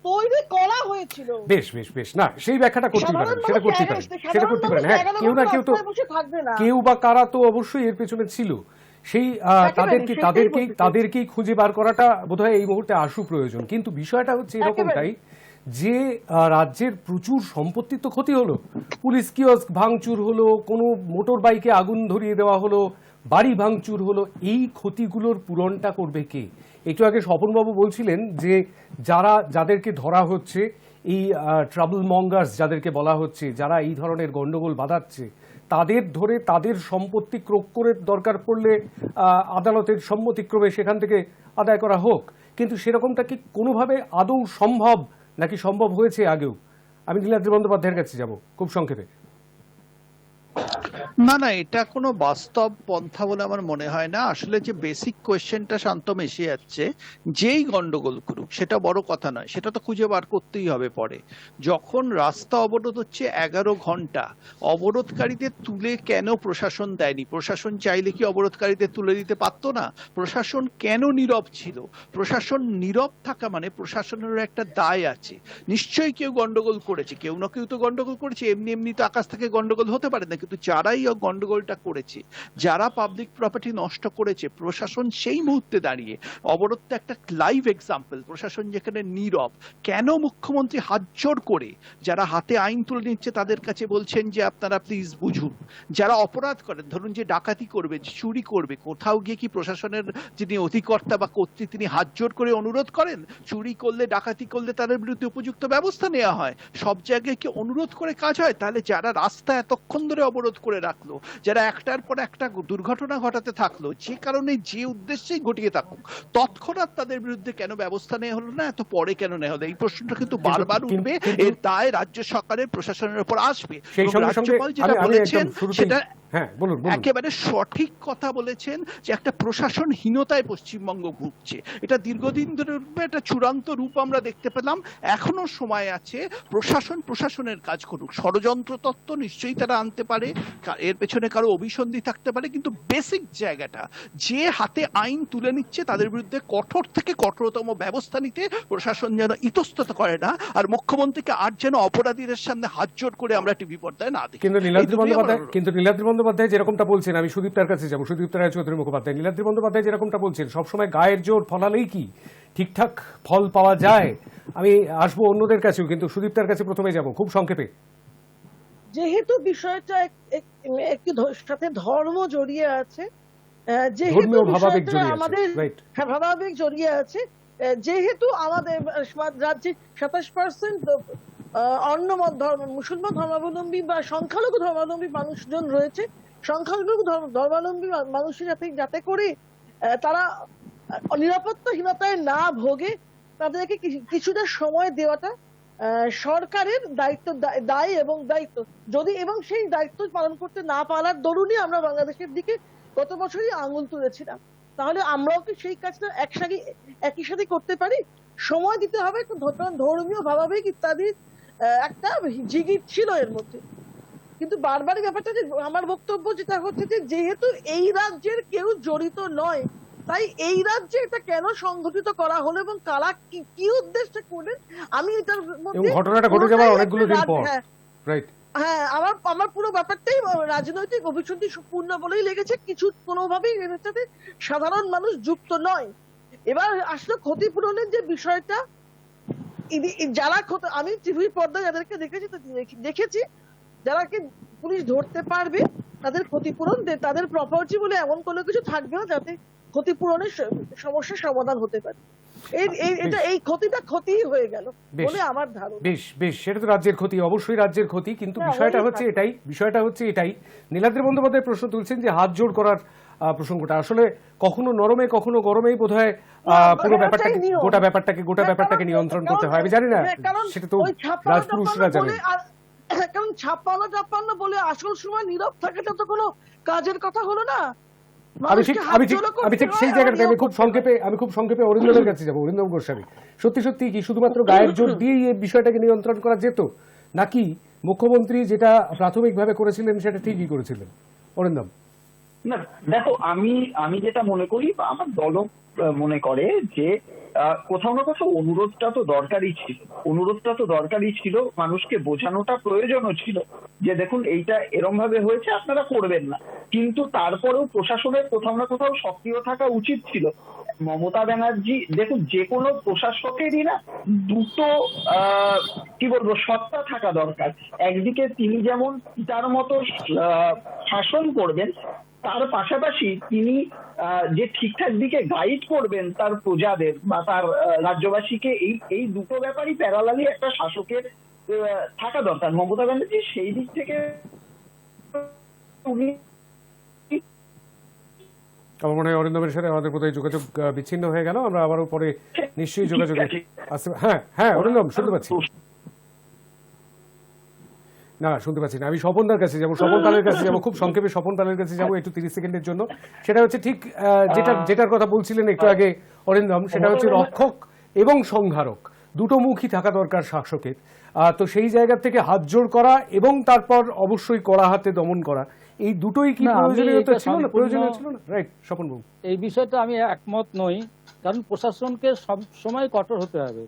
তৈরি করা হয়েছিল। বেশ বেশ বেশ, না সেই ব্যাখ্যাটা করতেই পারেন, সেটা করতেই পারেন, সেটা করতে পারেন। হ্যাঁ, কেউ না কেউ তো, থাকবে না, কেউ বা কারা তো অবশ্যই এর পেছনে ছিল। সেই তাদেরকেই খুঁজে বার করাটা বোধহয় এই মুহূর্তে আশু প্রয়োজন। কিন্তু বিষয়টা হচ্ছে এরকমটাই যে রাজ্যের প্রচুর সম্পত্তির তো ক্ষতি হলো, পুলিশ কিওস্ক ভাঙচুর হলো, কোনো মোটর বাইকে আগুন ধরিয়ে দেওয়া হলো, বাড়ি ভাঙচুর হলো, এই ক্ষতিগুলোর পূরণটা করবে কে? একটু আগে স্বপনবাবু বলছিলেন যে যাদেরকে ধরা হচ্ছে, এই ট্রাবল মঙ্গার্স যাদেরকে বলা হচ্ছে, যারা এই ধরনের গন্ডগোল বাঁধাচ্ছে, তাদের ধরে তাদের সম্পত্তি ক্রোক করে দরকার পড়লে আদালতের সম্মতিক্রমে সেখান থেকে আদায় করা হোক। কিন্তু সেরকমটা কি কোনোভাবে আদৌ সম্ভব, নাকি সম্ভব হয়েছে আগেও? আমি নীলাদ্রি বন্দ্যোপাধ্যায়ের কাছে যাব খুব সংক্ষেপে। না না, এটা কোনো বাস্তব পন্থা বলে আমার মনে হয় না। আসলে যে বেসিক কোয়েশ্চেনটা শান্তম এসে যাচ্ছে, যেই গন্ডগোল করুক সেটা বড় কথা নয়, সেটা তো খুঁজে বার করতেই হবে পরে। যখন রাস্তা অবরোধ হচ্ছে 11 ঘন্টা, অবরোধকারীদের তুলে কেন প্রশাসন দেয়নি? প্রশাসন চাইলে কি অবরোধকারীদের তুলে দিতে পারতো না? প্রশাসন কেন নীরব ছিল? প্রশাসন নীরব থাকা মানে প্রশাসনেরও একটা দায় আছে। নিশ্চয়ই কেউ গন্ডগোল করেছে, কেউ না কেউ তো গন্ডগোল করেছে, এমনি এমনি তো আকাশ থেকে গন্ডগোল হতে পারে না। কিন্তু যারাই গন্ডগোলটা করেছে, যারা পাবলিক প্রপার্টি নষ্ট করেছে, প্রশাসন সেই মুহূর্তে দাঁড়িয়ে, অবরোধটা একটা লাইভ এক্সাম্পল, প্রশাসন যেখানে নীরব, কেন মুখ্যমন্ত্রী হাত জোর করে যারা হাতে আইন তুলে নিচ্ছে তাদের কাছে বলছেন যে আপনারা প্লিজ বুঝুন? যারা অপরাধ করেন, ধরুন যে ডাকাতি করবে, চুরি করবে, কোথাও গিয়ে কি প্রশাসনের যিনি অধিকর্তা বা কর্তৃ তিনি হাত জোর করে অনুরোধ করেন? চুরি করলে, ডাকাতি করলে তাদের বিরুদ্ধে উপযুক্ত ব্যবস্থা নেওয়া হয়। সব জায়গায় কি অনুরোধ করে কাজ হয়? তাহলে যারা রাস্তা এতক্ষণ ধরে অবরোধ করে রাখলো, যারা একটার পর একটা দুর্ঘটনা ঘটাতে থাকলো, যে কারণে যে উদ্দেশ্যেই ঘটিয়ে থাকুক, তৎক্ষণাৎ তাদের বিরুদ্ধে কেন ব্যবস্থা নেওয়া হলো না? এত পরে কেন নেওয়া হলো? এই প্রশ্নটা কিন্তু বারবার উঠবে, এর দায় রাজ্য সরকারের প্রশাসনের উপর আসবে। রাজ্যপাল যেটা বলেছেন সেটা একেবারে সঠিক কথা বলেছেন, যে একটা প্রশাসনহীনতায় পশ্চিমবঙ্গ ভুগছে। এটা দীর্ঘদিন ধরে একটা চূড়ান্ত রূপ আমরা দেখতে পেলাম। এখনো সময় আছে, প্রশাসন প্রশাসনের কাজ করুক। ষড়যন্ত্র তত্ত্ব নিশ্চয়ই তারা আনতে পারে, এর পেছনে কারো অভিসন্ধি থাকতে পারে, কিন্তু বেসিক জায়গাটা, যে হাতে আইন তুলে নিচ্ছে তাদের বিরুদ্ধে কঠোর থেকে কঠোরতম ব্যবস্থা নিতে প্রশাসন যেন ইতস্তত করে না, আর মুখ্যমন্ত্রীকে আর যেন অপরাধীদের সামনে হাত জোড় করে আমরা টিভি পর্দায় না দেখি। কিন্তু নীলাদ্রি বন্দ্যোপাধ্যায় যেরকমটা বলছেন, আমি সুদীপ্তার কাছে যাবো, সুদীপ্তা রায়চৌধুরী মুখোপাধ্যায়, নীলাদ্রি বন্দ্যোপাধ্যায় যেরকমটা বলছেন, সবসময় গায়ের জোর ফলালেই কি ঠিকঠাক ফল পাওয়া যায়? আমি আসবো অন্যদের কাছেও, কিন্তু সুদীপ্তার কাছে প্রথমে যাব খুব সংক্ষেপে। যেহেতু বিষয়টা একটি সাথে ধর্ম জড়িয়ে আছে, যেহেতু আমাদের ভাবাবেগ জড়িয়ে আছে, যেহেতু আমাদের রাজ্যে 27% অন্য মুসলমান ধর্মাবলম্বী বা সংখ্যালঘু ধর্মাবলম্বী মানুষজন রয়েছে, সংখ্যালঘু ধর্মাবলম্বী মানুষের যাতে করে তারা নিরাপত্তাহীনতায় না ভোগে, তাদেরকে কিছুটা সময় দেওয়াটা সরকারের দায় এবং দায়িত্ব। যদি এবং সেই দায়িত্ব পালন করতে না পারার দরুনই আমরা বাংলাদেশের দিকে গত বছরই আঙুল তুলেছিলাম, তাহলে আমরাও কি সেই কাজটা একই সাথে করতে পারি? সময় দিতে হবে, ধর্মীয় ভাবাবেগ ইত্যাদির একটা জিগির ছিল এর মধ্যে। কিন্তু বারবার ব্যাপারটা, যে আমার বক্তব্য যেটা হচ্ছে যে যেহেতু এই রাজ্যের কেউ জড়িত নয়, তাই এই রাজ্যে এটা কেন সংগঠিত করা হলো এবং কারা কি উদ্দেশ্যে করলেন, আমি এটার মধ্যে ঘটনাটা ঘটে যাওয়ার অনেকগুলো দিন পর, রাইট, হ্যাঁ, আমার পুরো ব্যাপারটাই রাজনৈতিক অভিসন্ধি পূর্ণ বলেই লেগেছে। কোনোভাবেই এর সাথে সাধারণ মানুষ যুক্ত নয়। এবার আসলে ক্ষতিপূরণের যে বিষয়টা, যারা আমি টিভির পর্দায় যাদেরকে দেখেছি যারাকে পুলিশ ধরতে পারবে, তাদের ক্ষতিপূরণ, তাদের প্রপার্টি বলে এমন কোনো কিছু থাকবে না যাতে ক্ষতিপূরণের সমস্যার সমাধান হতে পারে। এই ক্ষতিটা ক্ষতিই হয়ে গেল বলে আমার ধারণা। বেশ, সেটা তো রাজ্যের ক্ষতি, অবশ্যই রাজ্যের ক্ষতি। কিন্তু বিষয়টা হচ্ছে এটাই নীলাদ্রি বন্দ্যোপাধ্যায় প্রশ্ন তুলছেন যে হাত জোড় করার প্রসঙ্গটা আসলে কখনো নরমে কখনো গরমেই বোধহয় পুরো ব্যাপারটাকে গোটা ব্যাপারটাকে নিয়ন্ত্রণ করতে হয়। আমি জানি না, সেটা তো রাজপুরুষরা জানে। কারণ 56 বলে আসল সময় নীরব থাকাটা তো কোনো কাজের কথা হলো না। আমি ঠিক সেই জায়গাটাতে আমি খুব সংক্ষেপে অরিন্দমের কাছে যাবো। অরিন্দম গোস্বামী, সত্যি কি শুধুমাত্র গায়ের জোর দিয়ে এই বিষয়টাকে নিয়ন্ত্রণ করা যেত, নাকি মুখ্যমন্ত্রী যেটা প্রাথমিকভাবে করেছিলেন সেটা ঠিকই করেছিলেন। অরিন্দম, না দেখো, আমি যেটা মনে করি বা আমার দলও মনে করে যে কোথাও না কোথাও অনুরোধটা তো দরকারই ছিল, মানুষকে বোঝানোটা প্রয়োজনও ছিল যে দেখুন এইটা এরম ভাবে হয়েছে, আপনারা করবেন না। কিন্তু তারপরেও প্রশাসনের কোথাও না কোথাও সক্রিয় থাকা উচিত ছিল। মমতা ব্যানার্জি, দেখুন যে কোনো প্রশাসকেরই না দুটো কি বলবো সত্তা থাকা দরকার। একদিকে তিনি যেমন তার মতো শাসন করবেন, তার পাশাপাশি তিনি যে ঠিকঠাক দিকে গাইড করবেন তার প্রজাদের বা তার রাজ্যবাসীকে, এই দুটো ব্যাপারই প্যারালালি একটা শাসকের থাকা দরকার। মমতা ব্যানার্জি সেই দিক থেকে উনি, আমার মনে হয় অরিন্দমের সাথে আমাদের কোথায় যোগাযোগ বিচ্ছিন্ন হয়ে গেল। আমরা আবারও পরে নিশ্চয়ই যোগাযোগ আসতে। হ্যাঁ অরিন্দম, শুনতে পাচ্ছি। না, শুনতে পাচ্ছি না। আমি স্বপনদার কাছে যাবো, স্বপন পালের কাছে যাবো, খুব সংক্ষেপে স্বপন পালের কাছে যাবো একটু 30 সেকেন্ডের জন্য। সেটা হচ্ছে ঠিক যেটার কথা বলছিলেন একটু আগে অরিন্দম, সেটা হচ্ছে রক্ষক এবং সংহারক দুটো মুখই থাকা দরকার শাসকের। তো সেই জায়গা থেকে হাত জোড় করা এবং তারপর অবশ্যই কড়া হাতে দমন করা, এই দুটোই কি প্রয়োজনীয়তা ছিল না? প্রয়োজনীয় ছিল না, রাইট স্বপন বাবু? এই বিষয়টা আমি একমত নই, কারণ প্রশাসনকে সব সময় কঠোর হতে হবে।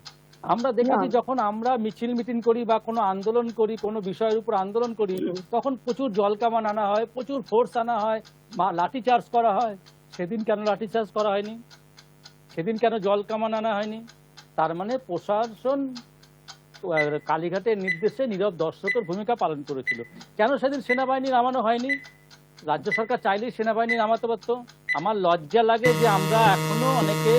আমরা দেখেছি যখন আমরা মিছিল মিটিং করি বা কোনো আন্দোলন করি, কোনো বিষয়ের উপর আন্দোলন করি, তখন প্রচুর জল কামান আনা হয়, প্রচুর ফোর্স আনা হয়, লাঠি চার্জ করা হয়। সেদিন কেন লাঠি চার্জ করা হয়নি? সেদিন কেন জল কামান আনা হয়নি? তার মানে প্রশাসন কালীঘাটের নির্দেশে নীরব দর্শকের ভূমিকা পালন করেছিল। কেন সেদিন সেনাবাহিনী নামানো হয়নি? রাজ্য সরকার চাইলেই সেনাবাহিনী নামাতে পারত। আমার লজ্জা লাগে যে আমরা এখনো অনেকে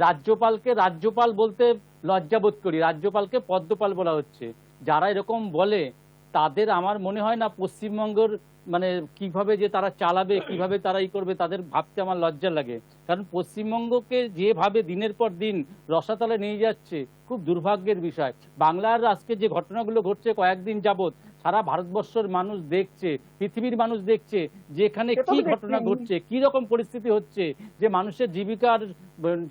রাজ্যপালকে রাজ্যপাল বলতে লজ্জা বোধ করি, রাজ্যপালকে পদ্মপাল বলা হচ্ছে। যারা এরকম বলে তাদের আমার মনে হয় না পশ্চিমবঙ্গের মানে কিভাবে যে তারা চালাবে, কিভাবে তারা করবে, তাদের ভাবতে আমার লজ্জা লাগে। কারণ পশ্চিমবঙ্গকে যেভাবে দিনের পর দিন রসাতলে নিয়ে যাচ্ছে, খুব দুর্ভাগ্যের বিষয়। বাংলার আজকে যে ঘটনাগুলো ঘটছে কয়েকদিন যাবৎ, সারা ভারতবর্ষের মানুষ দেখছে, পৃথিবীর মানুষ দেখছে যে এখানে কি ঘটনা ঘটছে, কি রকম পরিস্থিতি হচ্ছে, যে মানুষের জীবিকার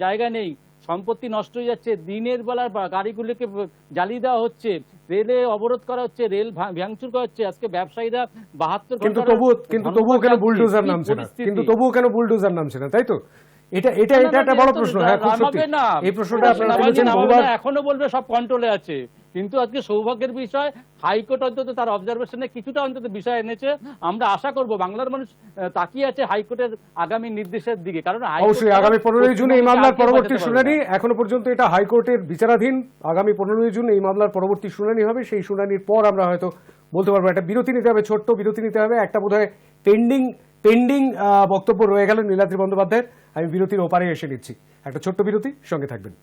জায়গা নেই, সম্পত্তি নষ্ট হয়ে যাচ্ছে, দিনের বেলার গাড়িগুলোকে জ্বালিয়ে দেওয়া হচ্ছে, রেলে অবরোধ করা হচ্ছে, রেল ভাঙচুর করা হচ্ছে। আজকে ব্যবসায়ীরা 72 কিন্তু তবুও কেন বুলডোজার নামছে না? তাই তো এটা একটা বড় প্রশ্ন। হ্যাঁ, খুব সত্যি এই প্রশ্নটা আপনারা তুলেছেন বহুবার। এখনো বলবে সব কন্ট্রোলে আছে, কিন্তু আজকে সৌভাগ্যের বিষয় হাইকোর্ট অন্তত তার অবজারভেশনে কিছুটা অন্তত বিষয় এনেছে। আমরা আশা করব বাংলার মানুষ তাকিয়ে আছে হাইকোর্টের আগামী নির্দেশের দিকে, কারণ অবশ্যই আগামী 15 জুন এই মামলার পরবর্তী শুনানি। এখনো পর্যন্ত এটা হাইকোর্টের বিচারাধীন। আগামী 15 জুন এই মামলার পরবর্তী শুনানি হবে। সেই শুনানির পর আমরা হয়তো বলতে পারবো। একটা বিরতি নিতে হবে, ছোট্ট বিরতি নিতে হবে। একটা বোধহয় পেন্ডিং বক্তব্য রয়ে গেল নীলাদ্রি বন্দ্যোপাধ্যায়ের। আমি বিরতির ওপারে এসে নিচ্ছি। একটা ছোট্ট বিরতি, সঙ্গে থাকবেন।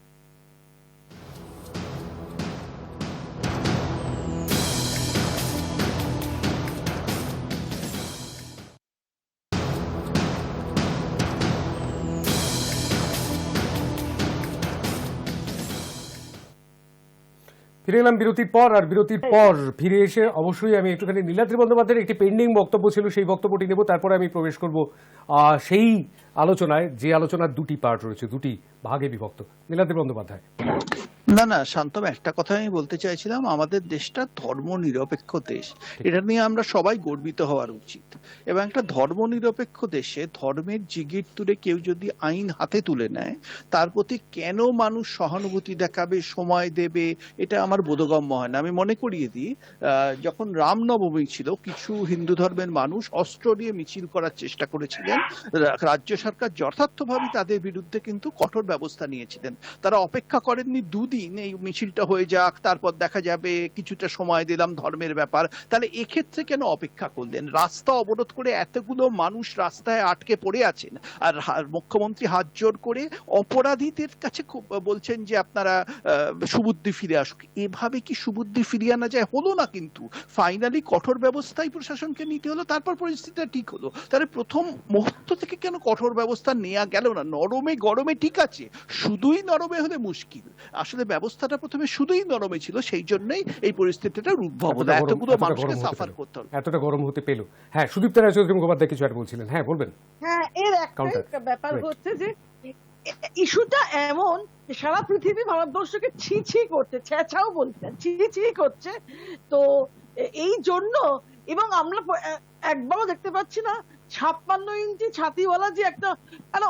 ফিরে এলাম বিরতির পর। আর বিরতির পর ফিরে এসে অবশ্যই আমি একটুখানি নীলাদ্রি বন্দ্যোপাধ্যায়ের একটি পেন্ডিং বক্তব্য ছিল, সেই বক্তব্যটি নেব। তারপরে আমি প্রবেশ করব সেই আলোচনায়, যে আলোচনার দুটি পার্ট রয়েছে, দুটি ভাগে বিভক্ত। নীলাদ্রি বন্দ্যোপাধ্যায়। না শান্তম, একটা কথা আমি বলতে চাইছিলাম, আমাদের দেশটা ধর্ম নিরপেক্ষ দেশ, এটা নিয়ে আমরা সবাই গর্বিত হওয়ার উচিত। এবং একটা ধর্ম নিরপেক্ষ দেশে ধর্মের জিগির তুলে কেউ যদি আইন হাতে তুলে নেয়, তার প্রতি কেন মানুষ সহানুভূতি দেখাবে, সময় দেবে, এটা আমার বোধগম্য হয় না। আমি মনে করিয়ে দিই, যখন রামনবমী ছিল, কিছু হিন্দু ধর্মের মানুষ অস্ত্র নিয়ে মিছিল করার চেষ্টা করেছিলেন। রাজ্য সরকার যথার্থভাবে তাদের বিরুদ্ধে কিন্তু কঠোর ব্যবস্থা নিয়েছিলেন। তারা অপেক্ষা করেননি দুদিন এই মিছিলটা হয়ে যাক, তারপর দেখা যাবে, কিছুটা সময় দিলাম, ধর্মের ব্যাপার। তাহলে এক্ষেত্রে কেন অপেক্ষা করলেন? রাস্তা অবরোধ করে এতগুলো মানুষ রাস্তায় আটকে পড়ে আছেন, আর মুখ্যমন্ত্রী হাত জোর করে অপরাধীদের কাছে বলছেন যে আপনারা সুবুদ্ধি ফিরে আসুক। এভাবে কি সুবুদ্ধি ফিরিয়ে আনা যায়? হলো না। কিন্তু ফাইনালি কঠোর ব্যবস্থাই প্রশাসনকে নিতে হলো, তারপর পরিস্থিতিটা ঠিক হলো। তাহলে প্রথম মুহূর্ত থেকে কেন কঠোর ব্যবস্থা নেওয়া গেল না? নরমে গরমে ঠিক আছে, শুধুই নরমে হলে মুশকিল। আসলে ব্যবস্থাটা প্রথমে শুধুই নরমে ছিল, সেই জন্যই এই পরিস্থিতিটা উদ্ভব হলো, এতগুলো মানুষকে সাফার করতে হলো, এতটা গরম হতে পেল। হ্যাঁ, সুদীপ্ত রায়চৌধুরী মুখোপাধ্যায় কিছু একটা বলছিলেন। হ্যাঁ, বলবেন। হ্যাঁ, এর একটা ব্যাপার হচ্ছে যে ইস্যুটা এমন যে সারা পৃথিবী ভারতবর্ষকে ছি ছি করছে, ছেঁচাও বলছে, ছি ছি করছে। তো এই জন্য, এবং আমরা একবারও দেখতে পাচ্ছি না 56 ইঞ্চি ছাতিওয়ালা যে একটা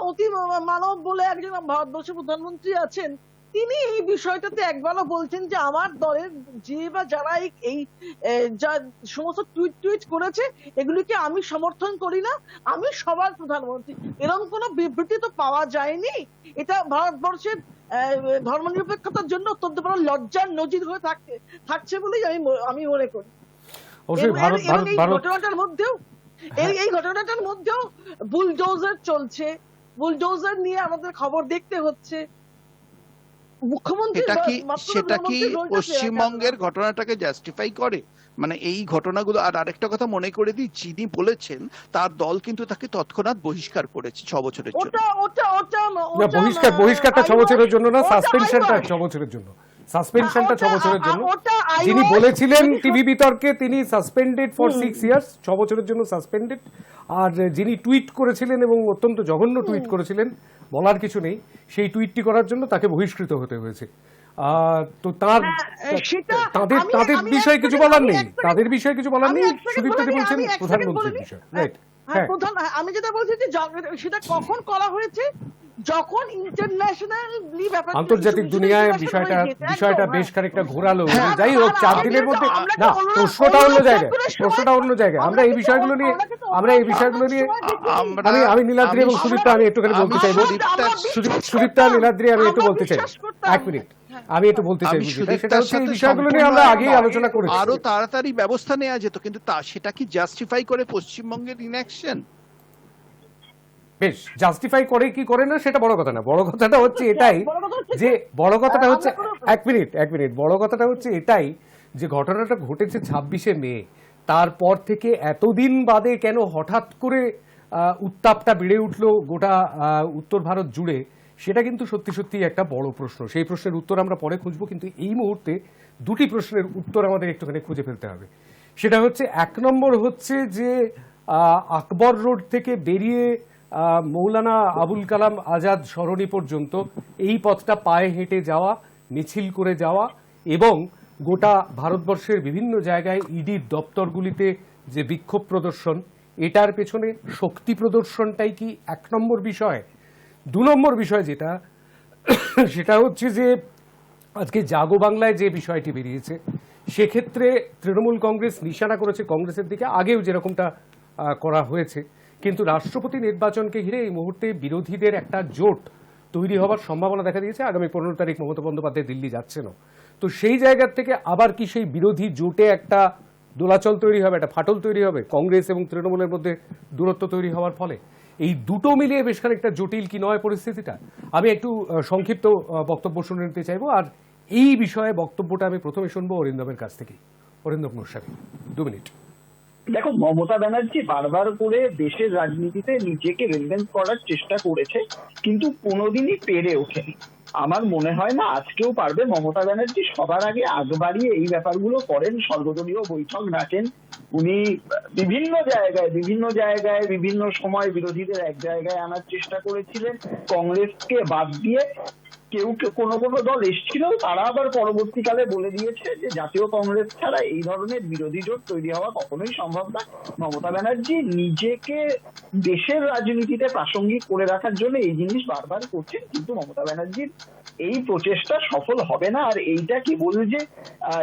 অতি মানব বলে একজন ভারতবর্ষের প্রধানমন্ত্রী আছেন, তিনি এই বিষয়টাতে একবারও বলছেন যে আমার দলের যে বা যারা এই যা সমস্ত টুইট করেছে এগুলিকে আমি সমর্থন করি না, আমি সবার প্রধানমন্ত্রী, এরকম কোনো বিবৃতি তো পাওয়া যায়নি। এটা ভারতবর্ষের ধর্মনিরপেক্ষতার জন্য অত্যন্ত বড় লজ্জার নজির হয়ে থাকছে বলেই আমি মনে করি। অবশ্যই এবং এই ঘটনাটার মধ্যেও এই ঘটনাটার মধ্যেও বুলডোজার চলছে, বুলডোজার নিয়ে আমাদের খবর দেখতে হচ্ছে। মুখ্যমন্ত্রী সেটা কি পশ্চিমবঙ্গের ঘটনাটাকে জাস্টিফাই করে? মানে এই ঘটনাগুলো, আর আরেকটা কথা মনে করে দিই, যিনি বলেছেন তার দল কিন্তু তাকে তৎক্ষণাৎ বহিষ্কার করেছে 6 বছরের জন্য। বহিষ্কারটা 6 বছরের জন্য না, সাসপেনশনটা 6 বছরের জন্য। সাসপেনশনটা 6 বছরের জন্য। যিনি বলেছিলেন টিভি বিতর্কে তিনি সাসপেন্ডেড ফর 6 ইয়ার্স, 6 বছরের জন্য সাসপেন্ডেড। আর যিনি টুইট করেছিলেন এবং অত্যন্ত জঘন্য টুইট করেছিলেন, বলার কিছু নেই, সেই টুইটটি করার জন্য তাকে বহিষ্কৃত হতে হয়েছে। তো তাদের বিষয়ে কিছু বলার নেই, তাদের বিষয়ে কিছু বলার নেই। সুদীপ্তদি বলছেন প্রধানমন্ত্রীর বিষয়, রাইট? আমি যেটা বলছি যে সেটা কখন করা হয়েছে, যখন ইন্টারন্যাশনালি আন্তর্জাতিক দুনিয়ায় বিষয়টা বেশ খানিকটা ঘোরালো। যাই হোক, 4 দিনের মধ্যে না, প্রশ্নটা অন্য জায়গায়। আমরা এই বিষয়গুলো নিয়ে আমি নীলাদ্রি এবং সুদীপ্তা আমি একটুখানি বলতে চাইবো। সুদীপ্তা, নীলাদ্রি, আমি একটু বলতে চাই, 1 মিনিট আমি একটু বলতে চাই। সেটা হচ্ছে এই বিষয়গুলো নিয়ে আমরা আগেই আলোচনা করেছি। আরো তাড়াতাড়ি ব্যবস্থা নেওয়া যেত, কিন্তু সেটা কি জাস্টিফাই করে পশ্চিমবঙ্গের ইনঅ্যাকশন? বেশ, জাস্টিফাই করে কি করে না সেটা বড় কথা না। বড় কথাটা হচ্ছে এটাই যে বড় কথাটা হচ্ছে 1 মিনিট বড় কথাটা হচ্ছে এটাই যে ঘটনাটা ঘটেছে 26শে মে, তারপর থেকে এতদিন বাদে কেন হঠাৎ করে উত্তাপটা বেড়ে উঠলো গোটা উত্তর ভারত জুড়ে, সেটা কিন্তু সত্যি সত্যি একটা বড় প্রশ্ন। সেই প্রশ্নের উত্তর আমরা পরে খুঁজবো, কিন্তু এই মুহূর্তে 2টি প্রশ্নের উত্তর আমাদের একটুখানি খুঁজে ফেলতে হবে। সেটা হচ্ছে, 1 নম্বর হচ্ছে যে আকবর রোড থেকে বেরিয়ে মৌলানা আবুল কালাম আজাদ সরণি পর্যন্ত এই পথটা পায়ে হেঁটে যাওয়া, মিছিল করে যাওয়া এবং গোটা ভারতবর্ষের বিভিন্ন জায়গায় ইডির দপ্তরগুলিতে যে বিক্ষোভ প্রদর্শন, এটার পেছনে শক্তি প্রদর্শনটাই কি 1 নম্বর বিষয়? 2 নম্বর বিষয় যেটা, সেটা হচ্ছে যে আজকে জাগো বাংলায় যে বিষয়টি বেরিয়েছে, সেক্ষেত্রে তৃণমূল কংগ্রেস নিশানা করেছে কংগ্রেসের দিকে, আগেও যেরকমটা করা হয়েছে, কিন্তু রাষ্ট্রপতি নির্বাচনকে ঘিরে এই মুহূর্তে বিরোধীদের একটা জোট তৈরি হওয়ার সম্ভাবনা দেখা দিয়েছে। আগামী 15 তারিখ মমতা বন্দ্যোপাধ্যায় দিল্লি যাচ্ছেন। তো সেই জায়গার থেকে আবার কি সেই বিরোধী জোটে একটা দোলাচল তৈরি হবে, একটা ফাটল তৈরি হবে কংগ্রেস এবং তৃণমূলের মধ্যে দূরত্ব তৈরি হওয়ার ফলে? এই দুটো মিলিয়ে বেশ খানিকটা জটিল কি নয় পরিস্থিতিটা? আমি একটু সংক্ষিপ্ত বক্তব্য শুনে নিতে চাইবো, আর এই বিষয়ে বক্তব্যটা আমি প্রথমে শুনবো অরিন্দমের কাছ থেকে। অরিন্দম গোস্বামী, 2 মিনিট। দেখো, মমতা ব্যানার্জি বারবার করে দেশের রাজনীতিতে নিজেকে রিলেভেন্ট করার চেষ্টা করেছে, কিন্তু কোনোদিনই পেরে ওঠেনি। আমার মনে হয় না আজকেও পারবে। মমতা ব্যানার্জি সবার আগে আগ বাড়িয়ে এই ব্যাপারগুলো করেন, সর্বদলীয় বৈঠক ডাকেন। উনি বিভিন্ন জায়গায় বিভিন্ন সময় বিরোধীদের এক জায়গায় আনার চেষ্টা করেছিলেন। কংগ্রেসকে বাদ দিয়ে কোনো দল এসেছিল, তারা আবার পরবর্তীকালে বলে দিয়েছে যে জাতীয় কংগ্রেস ছাড়া এই ধরনের বিরোধী জোট তৈরি হওয়া কখনোই সম্ভব না। মমতা ব্যানার্জি নিজেকে দেশের রাজনীতিতে প্রাসঙ্গিক করে রাখার জন্য এই জিনিস বারবার করছেন, কিন্তু মমতা ব্যানার্জির এই প্রচেষ্টা সফল হবে না। আর এইটা কেবল যে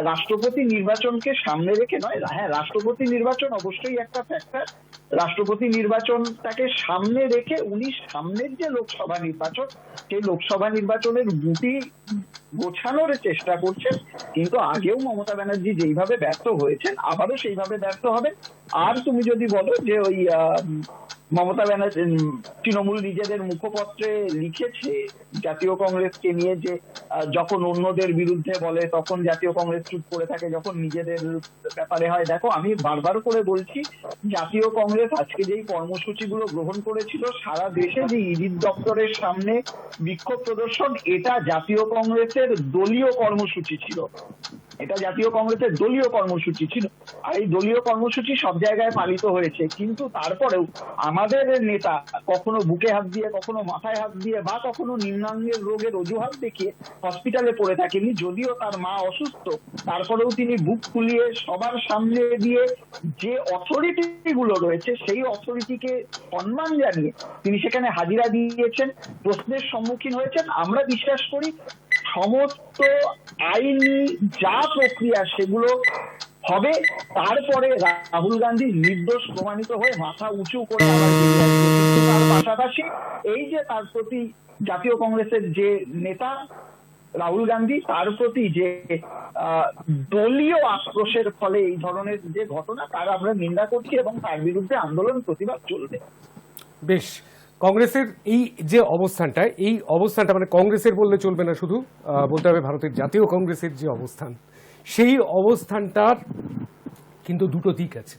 রাষ্ট্রপতি নির্বাচনকে সামনে রেখে নয়। হ্যাঁ, রাষ্ট্রপতি নির্বাচন অবশ্যই একটা ফ্যাক্টর। রাষ্ট্রপতি নির্বাচনটাকে সামনে রেখে উনি সামনের যে লোকসভা নির্বাচন, সেই লোকসভা নির্বাচনের গুটি গোছানোর চেষ্টা করছেন। কিন্তু আগেও মমতা ব্যানার্জি যেইভাবে ব্যর্থ হয়েছেন, আবারও সেইভাবে ব্যর্থ হবেন। আর তুমি যদি বলো যে ওই মমতা ব্যানার্জি, তৃণমূল নিজেদের মুখপত্রে লিখেছে জাতীয় কংগ্রেসকে নিয়ে যে যখন অন্যদের বিরুদ্ধে বলে তখন জাতীয় কংগ্রেস চুপ করে থাকে, যখন নিজেদের ব্যাপারে হয়। দেখো, আমি বারবার করে বলছি, জাতীয় কংগ্রেস আজকে যেই কর্মসূচিগুলো গ্রহণ করেছিল, সারা দেশে যে ইডির দপ্তরের সামনে বিক্ষোভ প্রদর্শন, এটা জাতীয় কংগ্রেসের দলীয় কর্মসূচি ছিল। এটা জাতীয় কংগ্রেসের দলীয় কর্মসূচি ছিল, আর এই দলীয় কর্মসূচি সব জায়গায় পালিত হয়েছে। কিন্তু তারপরেও আমাদের নেতা কখনো বুকে হাত দিয়ে, কখনো মাথায় হাত দিয়ে, বা কখনো নিম্নাঙ্গের রোগের অজুহাত দেখিয়ে হসপিটালে পড়ে থাকেনি। যদিও তার মা অসুস্থ, তারপরেও তিনি বুক ফুলিয়ে সবার সামনে দিয়ে যে অথরিটি গুলো রয়েছে সেই অথরিটিকে সম্মান জানিয়ে তিনি সেখানে হাজিরা দিয়েছেন, প্রশ্নের সম্মুখীন হয়েছেন। আমরা বিশ্বাস করি সমস্ত আইনি যা প্রক্রিয়া সেগুলো হবে, তারপরে রাহুল গান্ধী নির্দোষ প্রমাণিত হয়ে মাথা উঁচু করে আবার বেরিয়ে আসবে। কিন্তু তার পাশাপাশি এই যে তার প্রতি জাতীয় কংগ্রেসের যে নেতা রাহুল গান্ধী, তার প্রতি যে দলীয় আক্রোশের ফলে এই ধরনের যে ঘটনা, তার আমরা নিন্দা করছি এবং তার বিরুদ্ধে আন্দোলন প্রতিবাদ চলবে। বেশ, কংগ্রেসের এই যে অবস্থানটা, এই অবস্থানটা মানে কংগ্রেসের বললে চলবে না, শুধু বলতে হবে ভারতের জাতীয় কংগ্রেসের যে অবস্থান, সেই অবস্থানটার কিন্তু দুটো দিক আছে।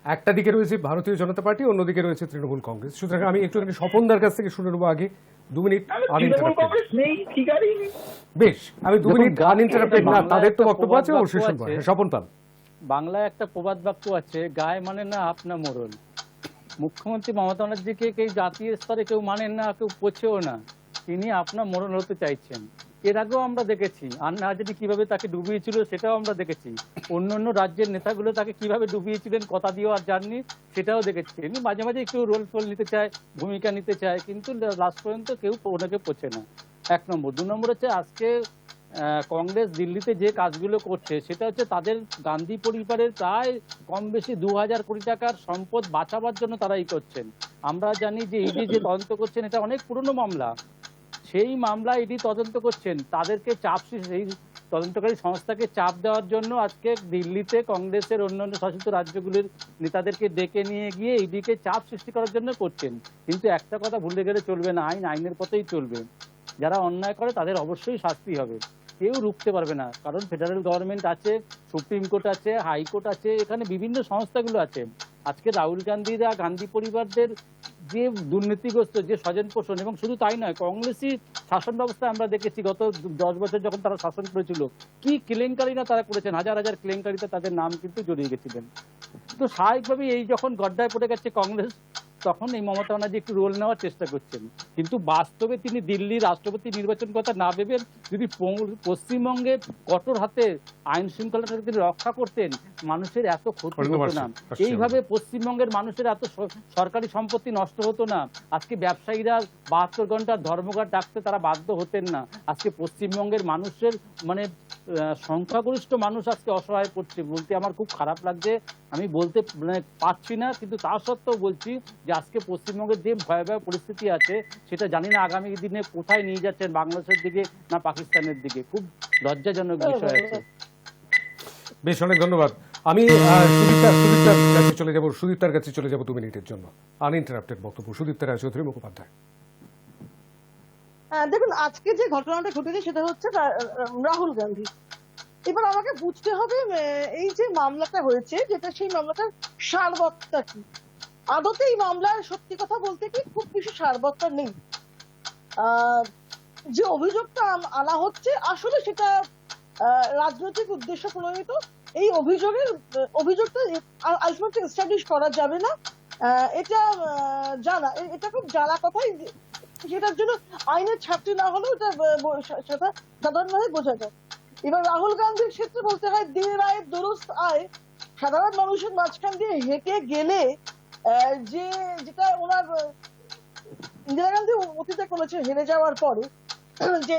একটা দিকে রয়েছে ভারতীয় জনতা পার্টি, অন্যদিকে রয়েছে তৃণমূল কংগ্রেস। সুতরাং আমি একটুখানি স্বপনদার কাছ থেকে শুনে নেবো আগে 2 মিনিট বেশ, আমি 2 মিনিট আনইন্টারাপ্টেড না, তাদের তো বক্তব্য আছে, অবশ্যই শুনবো। স্বপন পাল, বাংলায় একটা প্রবাদ বাক্য আছে, গায়ে মানে না আপনা মোড়ল। মুখ্যমন্ত্রী মমতা ব্যানার্জিকে কেউ জাতীয় স্তরে কেউ মানেন না, কেউ পছেও না, তিনি আপনা মোড়ল হতে চাইছেন। এর আগেও আমরা দেখেছি আন্না হাজারি কিভাবে তাকে ডুবিয়েছিল, সেটাও আমরা দেখেছি। অন্য রাজ্যের নেতাগুলো তাকে কিভাবে ডুবিয়েছিলেন, কথা দিয়েও আর জাননি, সেটাও দেখেছি। এমনি মাঝে মাঝে কেউ রোল ফোল নিতে চায়, ভূমিকা নিতে চায়, কিন্তু লাস্ট পর্যন্ত কেউ ওনাকে পছে না। 1 নম্বর। 2 নম্বর হচ্ছে আজকে কংগ্রেস দিল্লিতে যে কাজগুলো করছে সেটা হচ্ছে তাদের গান্ধী পরিবারের প্রায় কম বেশি 2000 কোটি টাকার সম্পদ বাঁচাবার জন্য তারা এই করছেন। আমরা জানি যে ইডি যে তদন্ত করছেন এটা অনেক পুরনো মামলা, সেই মামলা ইডি তদন্ত করছেন। তাদেরকে চাপ, সেই তদন্তকারী সংস্থাকে চাপ দেওয়ার জন্য আজকে দিল্লিতে কংগ্রেসের অন্যান্য শাসিত রাজ্যগুলির নেতাদেরকে ডেকে নিয়ে গিয়ে ইডিকে চাপ সৃষ্টি করার জন্য করছেন। কিন্তু একটা কথা ভুলে গেলে চলবে না, আইনের পথেই চলবে। যারা অন্যায় করে তাদের অবশ্যই শাস্তি হবে, কেউ রুখতে পারবে না। কারণ ফেডারেল গভর্নমেন্ট আছে, সুপ্রিম কোর্ট আছে, হাইকোর্ট আছে, এখানে বিভিন্ন সংস্থাগুলো আছে। আজকে রাহুল গান্ধীরা গান্ধী পরিবারদের যে দুর্নীতিগ্রস্ত, যে স্বজন পোষণ, এবং শুধু তাই নয়, কংগ্রেসই শাসন ব্যবস্থা আমরা দেখেছি গত 10 বছর যখন তারা শাসন করেছিল, কি কেলেঙ্কারি না তারা করেছেন, হাজার হাজার কেলেঙ্কারিতে তাদের নাম কিন্তু জড়িয়ে গেছিলেন। তো স্বাভাবিকভাবেই এই যখন গড্ডায় পড়ে গেছে কংগ্রেস, তখন এই মমতা ব্যানার্জি একটু রোল নেওয়ার চেষ্টা করছেন। কিন্তু বাস্তবে তিনি দিল্লি রাষ্ট্রপতি নির্বাচন কথা না ভেবেন যদি পশ্চিমবঙ্গে কঠোর হাতে আইন শৃঙ্খলাটাকে তিনি রক্ষা করতেন, মানুষের এত ক্ষতি হতো না, এইভাবে পশ্চিমবঙ্গের মানুষের এত সরকারি সম্পত্তি নষ্ট হতো না, আজকে ব্যবসায়ীরা 72 ঘন্টার ধর্মঘট ডাকতে তারা বাধ্য হতেন না। আজকে পশ্চিমবঙ্গের মানুষের মানে সংখ্যাগরিষ্ঠ মানুষ আজকে অসহায় পড়ছে। বলতে আমার খুব খারাপ লাগছে, আমি বলতে পারছি না, কিন্তু তা সত্ত্বেও বলছি যে আজকে পশ্চিমবঙ্গের যে ভয়াবহ পরিস্থিতি আছে সেটা জানি না আগামী দিনে কোথায় নিয়ে যাচ্ছেন, বাংলাদেশের দিকে না পাকিস্তানের দিকে। খুব লজ্জাজনক বিষয় আছে। বেশ, অনেক ধন্যবাদ। আমি সুদীপ্তার কাছে চলে যাব, সুদীপ্তার কাছে চলে যাব 2 মিনিটের জন্য। আনইন্টারাপ্টেড বক্তব্য, সুদীপ্তা রায়চৌধুরী মুখোপাধ্যায়। দেখুন, আজকে যে ঘটনাটা ঘটেছে সেটা হচ্ছে রাহুল গান্ধী। এবার আমাকে বুঝতে হবে এই যে মামলাটা হয়েছে, যেটা সেই মামলাটার সারবত্তা কি। আদতে এই মামলার সত্যি কথা বলতে কি খুব বেশি সারবত্তা নেই। যে অভিযোগটা আনা হচ্ছে আসলে সেটা রাজনৈতিক উদ্দেশ্য প্রণোদিত। এই অভিযোগটা আলটিমেটলি এস্টাবলিশ করা যাবে না, এটা জানা, এটা খুব জানা কথাই। সেটার জন্য আইনের ছাত্রী না হলেও এটা সাধারণভাবে বোঝা যায়। এবার রাহুল গান্ধীর ক্ষেত্রে বলতে হয় দের আয় দুরুস্ত আয়। সাধারণ মানুষের মাঝখান দিয়ে হেঁটে গেলে যেটা ওনার ইন্দিরা গান্ধী অতীতে করেছে হেরে যাওয়ার পরে, যে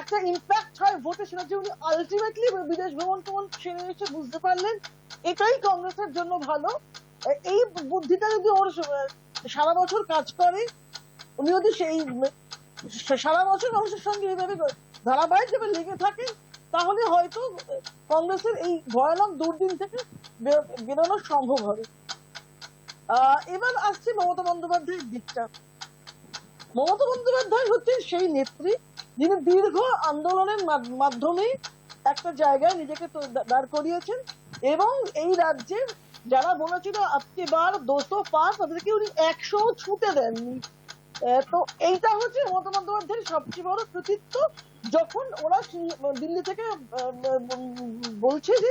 একটা ইম্প্যাক্ট হয় ভোটে, সেটা যে উনি আলটিমেটলি বিদেশ ভ্রমণ সেরে এসে বুঝতে পারলেন এটাই কংগ্রেসের জন্য ভালো। এই বুদ্ধিটা যদি ওর সারা বছর কাজ করে, উনি যদি সেই সারা বছর মানুষের সঙ্গে এইভাবে ধারাবাহিকভাবে লেগে থাকে, তাহলে হয়তো কংগ্রেসের এই ভয়ানক দুর্দিন থেকে বেরোনো সম্ভব হবে। এবার আসছে মমতা বন্দ্যোপাধ্যায়ের দিকটা। মমতা বন্দ্যোপাধ্যায় হচ্ছে সেই নেত্রী যিনি দীর্ঘ আন্দোলনের মাধ্যমে একটা জায়গায় নিজেকে দাঁড় করিয়েছেন, এবং এই রাজ্যের যারা বলেছিল আজকে বার 200 পার, তাদেরকে উনি 100 ছুঁতে দেননি। তো এইটা হচ্ছে মমতা বন্দ্যোপাধ্যায়ের সবচেয়ে বড় কৃতিত্ব, যখন ওরা দিল্লি থেকে বলছে যে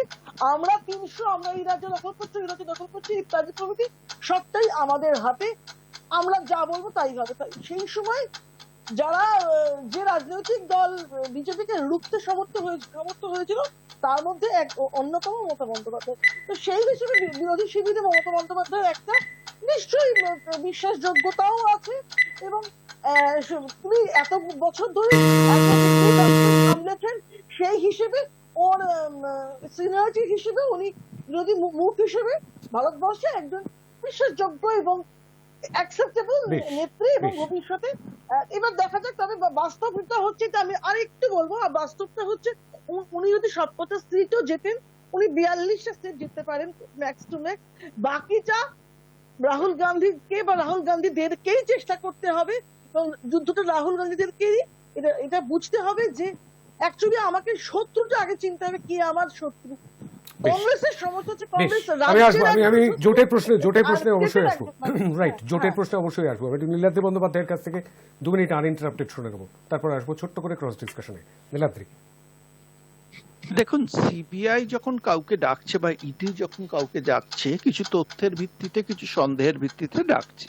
আমরা 300, আমরা এই রাজ্য দখল করছি, এই রাজ্য দখল করছি, ইত্যাদি প্রভৃতি, সবটাই আমাদের হাতে, আমরা যা বলবো তাই হবে। সেই সময় যারা যে রাজনৈতিক দল বিজেপিকে রুখতে সমর্থ হয়েছিল তার মধ্যে এক অন্যতম মমতা বন্দ্যোপাধ্যায়। তো সেই হিসেবে বিরোধী শিবিরে মমতা বন্দ্যোপাধ্যায়ের একটা নিশ্চয়ই বিশ্বাসযোগ্যতাও আছে, এবং তুমি এত বছর ধরে সামলেছেন, সেই হিসেবে ওর সিনিয়রিটি হিসেবে উনি বিরোধী মুখ হিসেবে ভারতবর্ষে একজন বিশ্বাসযোগ্য এবং অ্যাকসেপ্টেবল নেত্রী, এবং ভবিষ্যতে এবার দেখা যাক। তবে বাস্তবতা হচ্ছে, আমি আরেকটু বলবো, আর বাস্তবটা হচ্ছে উনি যদি 70টা সিটও জেতেন, উনি 42টা সিট জিততে পারেন ম্যাক্স টু ম্যাক্স। বাকিটা রাহুল গান্ধীকে বা রাহুল গান্ধীদেরকেই চেষ্টা করতে হবে, এবং যুদ্ধটা রাহুল গান্ধীদেরকেই এটা বুঝতে হবে যে অ্যাকচুয়ালি আমাকে শত্রুটা আগে চিনতে হবে, কি আমার শত্রু। কংগ্রেসের সমস্যা হচ্ছে কংগ্রেস আমি জোটের প্রশ্নে অবশ্যই আসবো, রাইট, জোটের প্রশ্নে অবশ্যই আসবো। আমি নীলাদ্রি বন্দ্যোপাধ্যায়ের কাছ থেকে 2 মিনিট আনইন্টারাপ্টেড শুনে নেবো, তারপর আসবো ছোট্ট করে ক্রস ডিসকাশনে। নীলাদ্রি, দেখুন, সিবিআই যখন কাউকে ডাকছে বা ইডি যখন কাউকে ডাকছে, কিছু তথ্যের ভিত্তিতে, কিছু সন্দেহের ভিত্তিতে ডাকছে।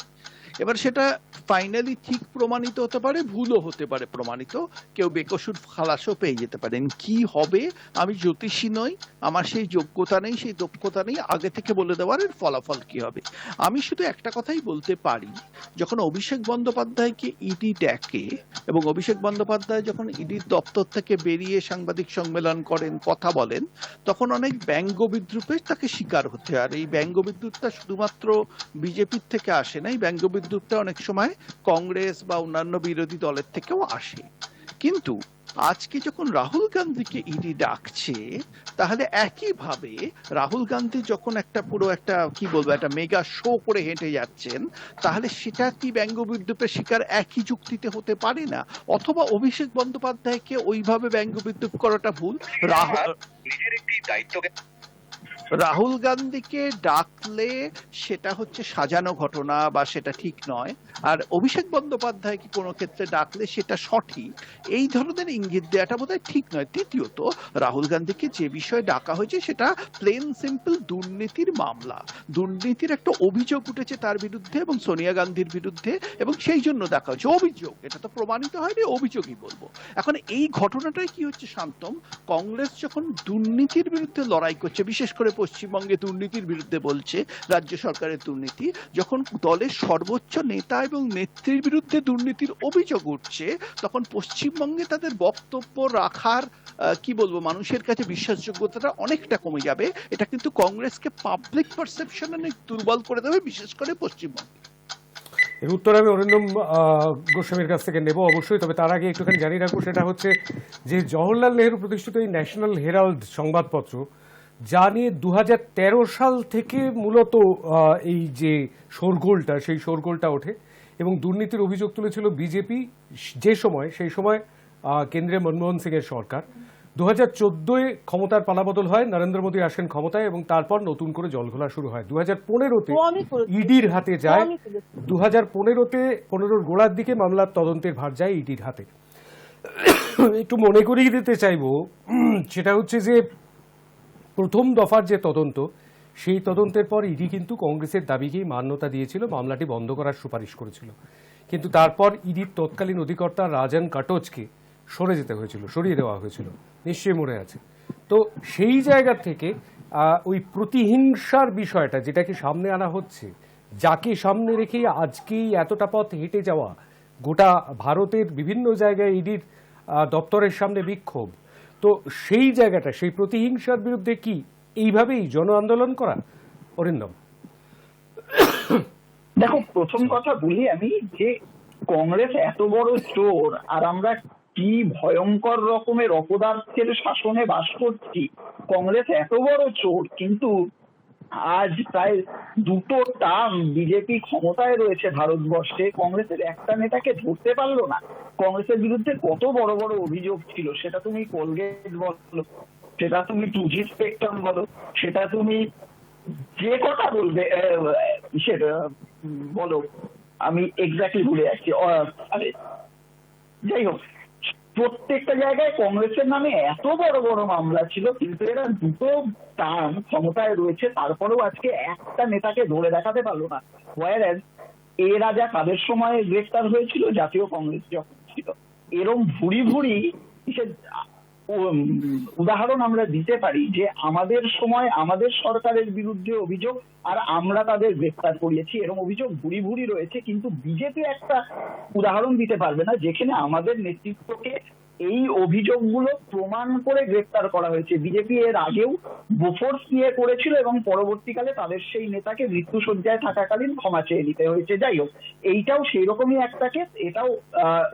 এবার সেটা ফাইনালি ঠিক প্রমাণিত হতে পারে, ভুলও হতে পারে প্রমাণিত, কেউ বেকসুর খালাসও পেয়ে যেতে পারেন। কি হবে, আমি জ্যোতিষী নই, আমার সেই যোগ্যতা নেই, সেই দক্ষতা নেই আগে থেকে বলে দেওয়ার এর ফলাফল কি হবে। আমি শুধু একটা কথাই বলতে পারি, যখন অভিষেক বন্দ্যোপাধ্যায়কে ইডি ডাকে এবং অভিষেক বন্দ্যোপাধ্যায় যখন ইডির দপ্তর থেকে বেরিয়ে সাংবাদিক সম্মেলন করেন, কথা বলেন, তখন অনেক ব্যঙ্গ বিদ্রুপে তাকে শিকার হতে হয়। আর এই ব্যঙ্গ বিদ্রুপটা শুধুমাত্র বিজেপির থেকে আসে না, এই ব্যঙ্গ বিদ্রুপটা অনেক সময় কংগ্রেস বা অন্যান্য বিরোধী দলের থেকেও আসে। কিন্তু আজকে যখন রাহুল গান্ধীকে ইডি ডাকছে, তাহলে একইভাবে রাহুল গান্ধী যখন পুরো কি বলবো, একটা মেগা শো করে হেঁটে যাচ্ছেন, তাহলে সেটা কি ব্যঙ্গ বিদ্রুপের শিকার একই যুক্তিতে হতে পারে না? অথবা অভিষেক বন্দ্যোপাধ্যায়কে ওইভাবে ব্যঙ্গ বিদ্রুপ করাটা ভুল। নিজের একটি দায়িত্বকে রাহুল গান্ধীকে ডাকলে সেটা হচ্ছে সাজানো ঘটনা বা সেটা ঠিক নয়, আর অভিষেক বন্দ্যোপাধ্যায়কে কোনো ক্ষেত্রে ডাকলে সেটা সঠিক, এই ধরনের ইঙ্গিত দেওয়াটা বোধহয় ঠিক নয়। তৃতীয়ত, রাহুল গান্ধীকে যে বিষয়ে ডাকা হয়েছে সেটা প্লেন সিম্পল দুর্নীতির মামলা, দুর্নীতির একটা অভিযোগ উঠেছে তার বিরুদ্ধে এবং সোনিয়া গান্ধীর বিরুদ্ধে, এবং সেই জন্য ডাকা হয়েছে। অভিযোগ, এটা তো প্রমাণিত হয়নি, অভিযোগই বলবো। এখন এই ঘটনাটাই কি হচ্ছে শান্তম, কংগ্রেস যখন দুর্নীতির বিরুদ্ধে লড়াই করছে, বিশেষ করে পশ্চিমবঙ্গে দুর্নীতির বিরুদ্ধে বলছে, রাজ্য সরকারের দুর্নীতি, যখন দলের সর্বোচ্চ নেতা এবং নেত্রীর বিরুদ্ধে দুর্নীতির অভিযোগ উঠছে, তখন পশ্চিমবঙ্গে তাদের বক্তব্য রাখার কি বলবো, মানুষের কাছে বিশ্বাসযোগ্যতাটা অনেকটা কমে যাবে। এটা কিন্তু কংগ্রেসকে পাবলিক পারসেপশন অনেক দুর্বল করে দেবে, বিশেষ করে পশ্চিমবঙ্গে। এর উত্তর আমি অরিন্দম গোস্বামীর কাছ থেকে নেব অবশ্যই, তবে তার আগে একটুখানি জানিয়ে রাখবো, সেটা হচ্ছে যে জওহরলাল নেহরু প্রতিষ্ঠিত এই ন্যাশনাল হেরাল্ড সংবাদপত্র, যা নিয়ে 2013 সাল থেকে মূলত এই যে শোরগোলটা, সেই শোরগোলটা ওঠে এবং দুর্নীতির অভিযোগ তুলেছিল বিজেপি সেই সময় কেন্দ্রে মনমোহন সিং এর সরকার। 2014 ক্ষমতার পালাবদল হয়, নরেন্দ্র মোদী আসেন ক্ষমতায় এবং তারপর নতুন করে জলঘোলা শুরু হয়। 2015-তে ইডির হাতে যায়, 2015-তে 15-র গোড়ার দিকে মামলার তদন্তের ভার যায় ইডির হাতে। একটু মনে করিয়ে দিতে চাইবো, সেটা হচ্ছে যে প্রথম দফার যে তদন্ত, সেই তদন্তের পর ইডি কিন্তু কংগ্রেসের দাবিকেই মান্যতা দিয়েছিল, মামলাটি বন্ধ করার সুপারিশ করেছিল। কিন্তু তারপর ইডির তৎকালীন অধিকর্তা রাজন কাটোচকে সরিয়ে দেওয়া হয়েছিল, নিশ্চয়ই মনে আছে। তো সেই জায়গা থেকে ওই প্রতিহিংসার বিষয়টা যেটাকে সামনে আনা হচ্ছে, যাকে সামনে রেখে আজকেই এতটা পথ হেঁটে যাওয়া, গোটা ভারতের বিভিন্ন জায়গায় ইডির দপ্তরের সামনে বিক্ষোভ, তো সেই জায়গাটা, সেই প্রতিহিংসার বিরুদ্ধে কি এইভাবেই জন আন্দোলন করা? অরিন্দম, দেখো, প্রথম কথা বলি আমি, যে কংগ্রেস এত বড় চোর, আর আমরা কি ভয়ঙ্কর রকমের অপদার্থের শাসনে বাস করছি। কংগ্রেস এত বড় চোর, কিন্তু আজ প্রায় 2 টার্ম বিজেপি ক্ষমতায় রয়েছে ভারতবর্ষে, কংগ্রেসের একটা নেতাকে ধরতে পারলো না। কংগ্রেসের বিরুদ্ধে কত বড় বড় অভিযোগ ছিল, সেটা তুমি কোলগেট বলো, সেটা তুমি 2G স্পেকট্রাম বলো, সেটা তুমি যে কথা বলবে সেটা বলো, আমি এক্স্যাক্টলি ভুলে যাচ্ছি। আরে যাই হোক, প্রত্যেকটা জায়গায় কংগ্রেসের নামে এত বড় বড় মামলা ছিল, কিন্তু এরা দুটো টার্ম ক্ষমতায় রয়েছে, তারপরেও আজকে একটা নেতাকে ধরে দেখাতে পারলো না। ওয়ার এ রাজা কাদের সময় গ্রেফতার হয়েছিল? জাতীয় কংগ্রেস যখন ছিল। এরম ভুরি ভুরি উদাহরণ আমরা দিতে পারি যে আমাদের সময় আমাদের সরকারের বিরুদ্ধে অভিযোগ আর আমরা তাদের গ্রেফতার করিয়েছি, এরকম অভিযোগ ভুরি ভুরি রয়েছে। কিন্তু বিজেপি একটা উদাহরণ দিতে পারবে না যেখানে আমাদের নেতৃত্বকে এই অভিযোগগুলো প্রমাণ করে গ্রেফতার করা হয়েছে। বিজেপি এর আগেও বোফোর্স নিয়ে করেছিল এবং পরবর্তীকালে তাদের সেই নেতাকে মৃত্যুশয্যায় থাকাকালীন ক্ষমা চেয়ে নিতে হয়েছে। যাই হোক, এইটাও সেই রকমই একটা কেস, এটাও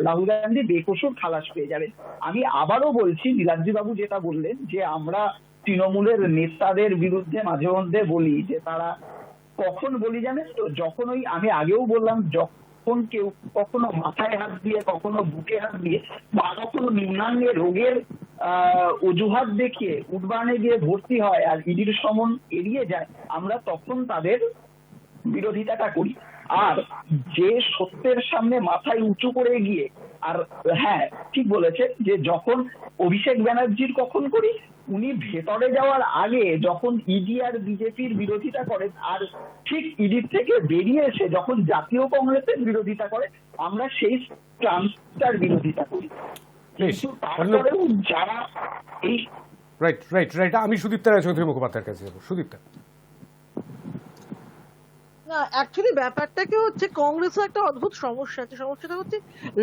রাহুল গান্ধী বেকসুর খালাস পেয়ে যাবে। আমি আবারও বলছি, নীলাদ্রি বাবু যেটা বললেন যে আমরা তৃণমূলের নেতাদের বিরুদ্ধে মাঝে মধ্যে বলি যে তারা, কখন বলি জানেন তো, যখন ওই আমি আগেও বললাম, যখন কেউ কখনো মাথায় হাত দিয়ে, কখনো বুকে হাত দিয়ে, বা কখনো নিম্নাঙ্গে রোগের অজুহাত দেখিয়ে উডবানে গিয়ে ভর্তি হয় আর ইডির সমন এড়িয়ে যায়, আমরা তখন তাদের বিরোধিতাটা করি। আর যে সত্যের সামনে মাথায় উঁচু করে গিয়ে, আর হ্যাঁ ঠিক বলেছে যে যখন অভিষেক ব্যানার্জির কখন করি, উনি ভেতরে যাওয়ার আগে যখন ইডি আর বিজেপির বিরোধিতা করেন, আর ঠিক ইডির থেকে বেরিয়ে এসে যখন জাতীয় কংগ্রেসের বিরোধিতা করে, আমরা সেই ট্রান্সটার বিরোধিতা করি। কিন্তু তারপরেও যারা এই রাইট রাইট রাইট আমি সুদীপ্তা রায় চৌধুরী মুখোপাধ্যায়ের কাছে যাবো। সুদীপ্তা, না অ্যাকচুয়ালি ব্যাপারটা কি হচ্ছে, কংগ্রেসের একটা অদ্ভুত সমস্যা আছে। সমস্যাটা হচ্ছে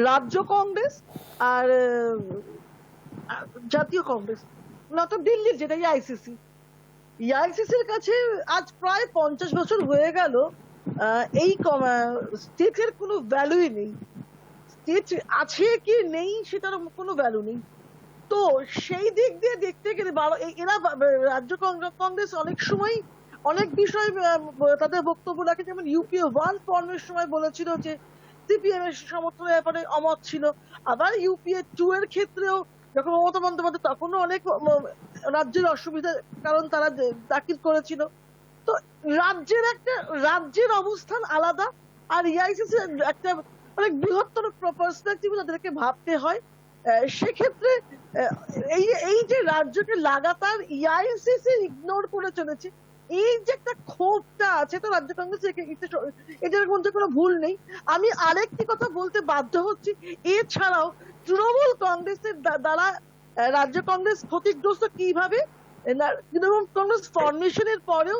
রাজ্য কংগ্রেস আর জাতীয় কংগ্রেস, না তো দিল্লির যেটা আইসিসি। আইসিসির কাছে আজ প্রায় 50 বছর হয়ে গেল এই স্টেটের কোনো ভ্যালুই নেই। স্টেট আছে কি নেই সেটার কোনো ভ্যালু নেই। তো সেই দিক দিয়ে দেখতে গেলে এরা রাজ্য কংগ্রেস অনেক সময় অনেক বিষয় তাদের বক্তব্য রাখে। যেমন ইউপিএ 1 ফর্মের সময় বলেছিল যে সিপিএম এর সমর্থনের ব্যাপারে অমত ছিল। আবার ইউপিএ 2 এর ক্ষেত্রেও যখন মমতা বন্দ্যোপাধ্যায়, তখনও অনেক রাজ্যের অসুবিধার কারণ তারা দাখিল করেছিল। তো রাজ্যের অবস্থান আলাদা, আর ইআইসিসি একটা অনেক বৃহত্তর পার্সপেক্টিভ তাদেরকে ভাবতে হয়। সেক্ষেত্রে এই যে রাজ্যকে লাগাতার ইআইসিসি ইগনোর করে চলেছে, এই যে একটা ক্ষোভটা আছে, তো রাজ্য কংগ্রেস এটার মধ্যে কোনো ভুল নেই। আমি আরেকটি কথা বলতে বাধ্য হচ্ছি, এছাড়াও তৃণমূল কংগ্রেসের দ্বারা রাজ্য কংগ্রেস ক্ষতিগ্রস্ত কিভাবে, তৃণমূল কংগ্রেস ফর্মেশনের পরেও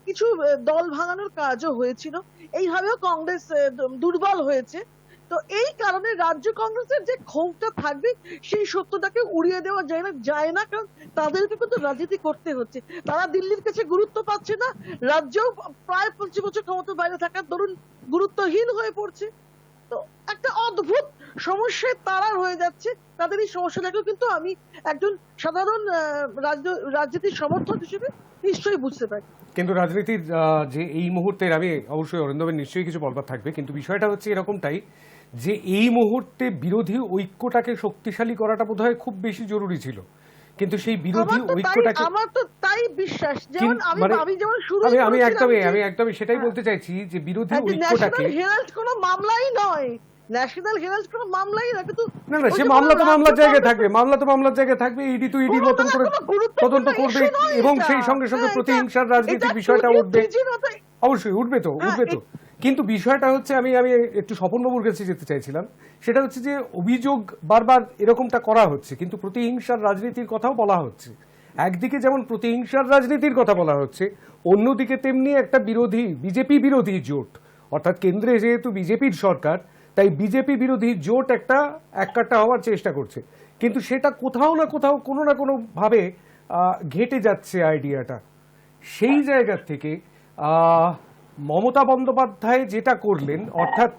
কিছু দল ভাঙানোর কাজও হয়েছিল, এইভাবেও কংগ্রেস দুর্বল হয়েছে। তো এই কারণে রাজ্য কংগ্রেসের যে ক্ষোভটা থাকবে সেই সত্যটাকে উড়িয়ে দেওয়া যায় না, কারণ তাদেরকে কিন্তু রাজনীতি করতে হচ্ছে। তারা দিল্লির কাছে গুরুত্ব পাচ্ছে না, রাজ্যেও প্রায় 25 বছর ক্ষমতার বাইরে থাকার দরুন গুরুত্বহীন হয়ে পড়ছে। তো একটা অদ্ভুত সমস্যায় তারা হয়ে যাচ্ছে। তাদের এই সমস্যাটাকেও কিন্তু আমি একজন সাধারণ রাজনীতির সমর্থক হিসেবে নিশ্চয়ই বুঝতে পারি। কিন্তু রাজনীতির যে এই মুহূর্তের, আমি অবশ্যই অরিন্দমের নিশ্চয়ই কিছু বলবার থাকবে, কিন্তু বিষয়টা হচ্ছে এরকমটাই যে এই মুহূর্তে বিরোধী ঐক্যটাকে শক্তিশালী করাটা বোধহয় খুব বেশি জরুরি ছিল। কিন্তু সেই বিরোধী ঐক্যটাকে, আমার তো তাই বিশ্বাস, যেমন আমি যেমন শুরু আমি একদমই সেটাই বলতে চাইছি যে বিরোধী ঐক্যটাকে, ন্যাশনাল হেরাল্ড কোনো মামলাই নয়, ন্যাশনাল হেরাল্ড কোনো মামলাই না, কিন্তু না সে মামলা তো মামলার জায়গায় থাকবে, মামলা তো মামলার জায়গায় থাকবে, ইডি তো ইডির মতন করে তদন্ত করবে, এবং সেই সঙ্গে সঙ্গে প্রতিহিংসার রাজনীতির বিষয়টা উঠবে, অবশ্যই উঠবে তো। কিন্তু বিষয়টা হচ্ছে, আমি একটু স্বপনবাবুর কাছে যেতে চাইছিলাম, সেটা হচ্ছে যে অভিযোগ বারবার এরকমটা করা হচ্ছে, কিন্তু প্রতিহিংসার রাজনীতির কথাও বলা হচ্ছে। একদিকে যেমন প্রতিহিংসার রাজনীতির কথা বলা হচ্ছে, অন্যদিকে তেমনি একটা বিজেপি বিরোধী জোট, অর্থাৎ কেন্দ্রে যেহেতু বিজেপির সরকার, তাই বিজেপি বিরোধী জোট একটা এককাট্টা হওয়ার চেষ্টা করছে। কিন্তু সেটা কোথাও না কোথাও কোনো না কোনো ভাবে ঘেটে যাচ্ছে আইডিয়াটা। সেই জায়গা থেকে মমতা বন্দ্যোপাধ্যায় যেটা করলেন, অর্থাৎ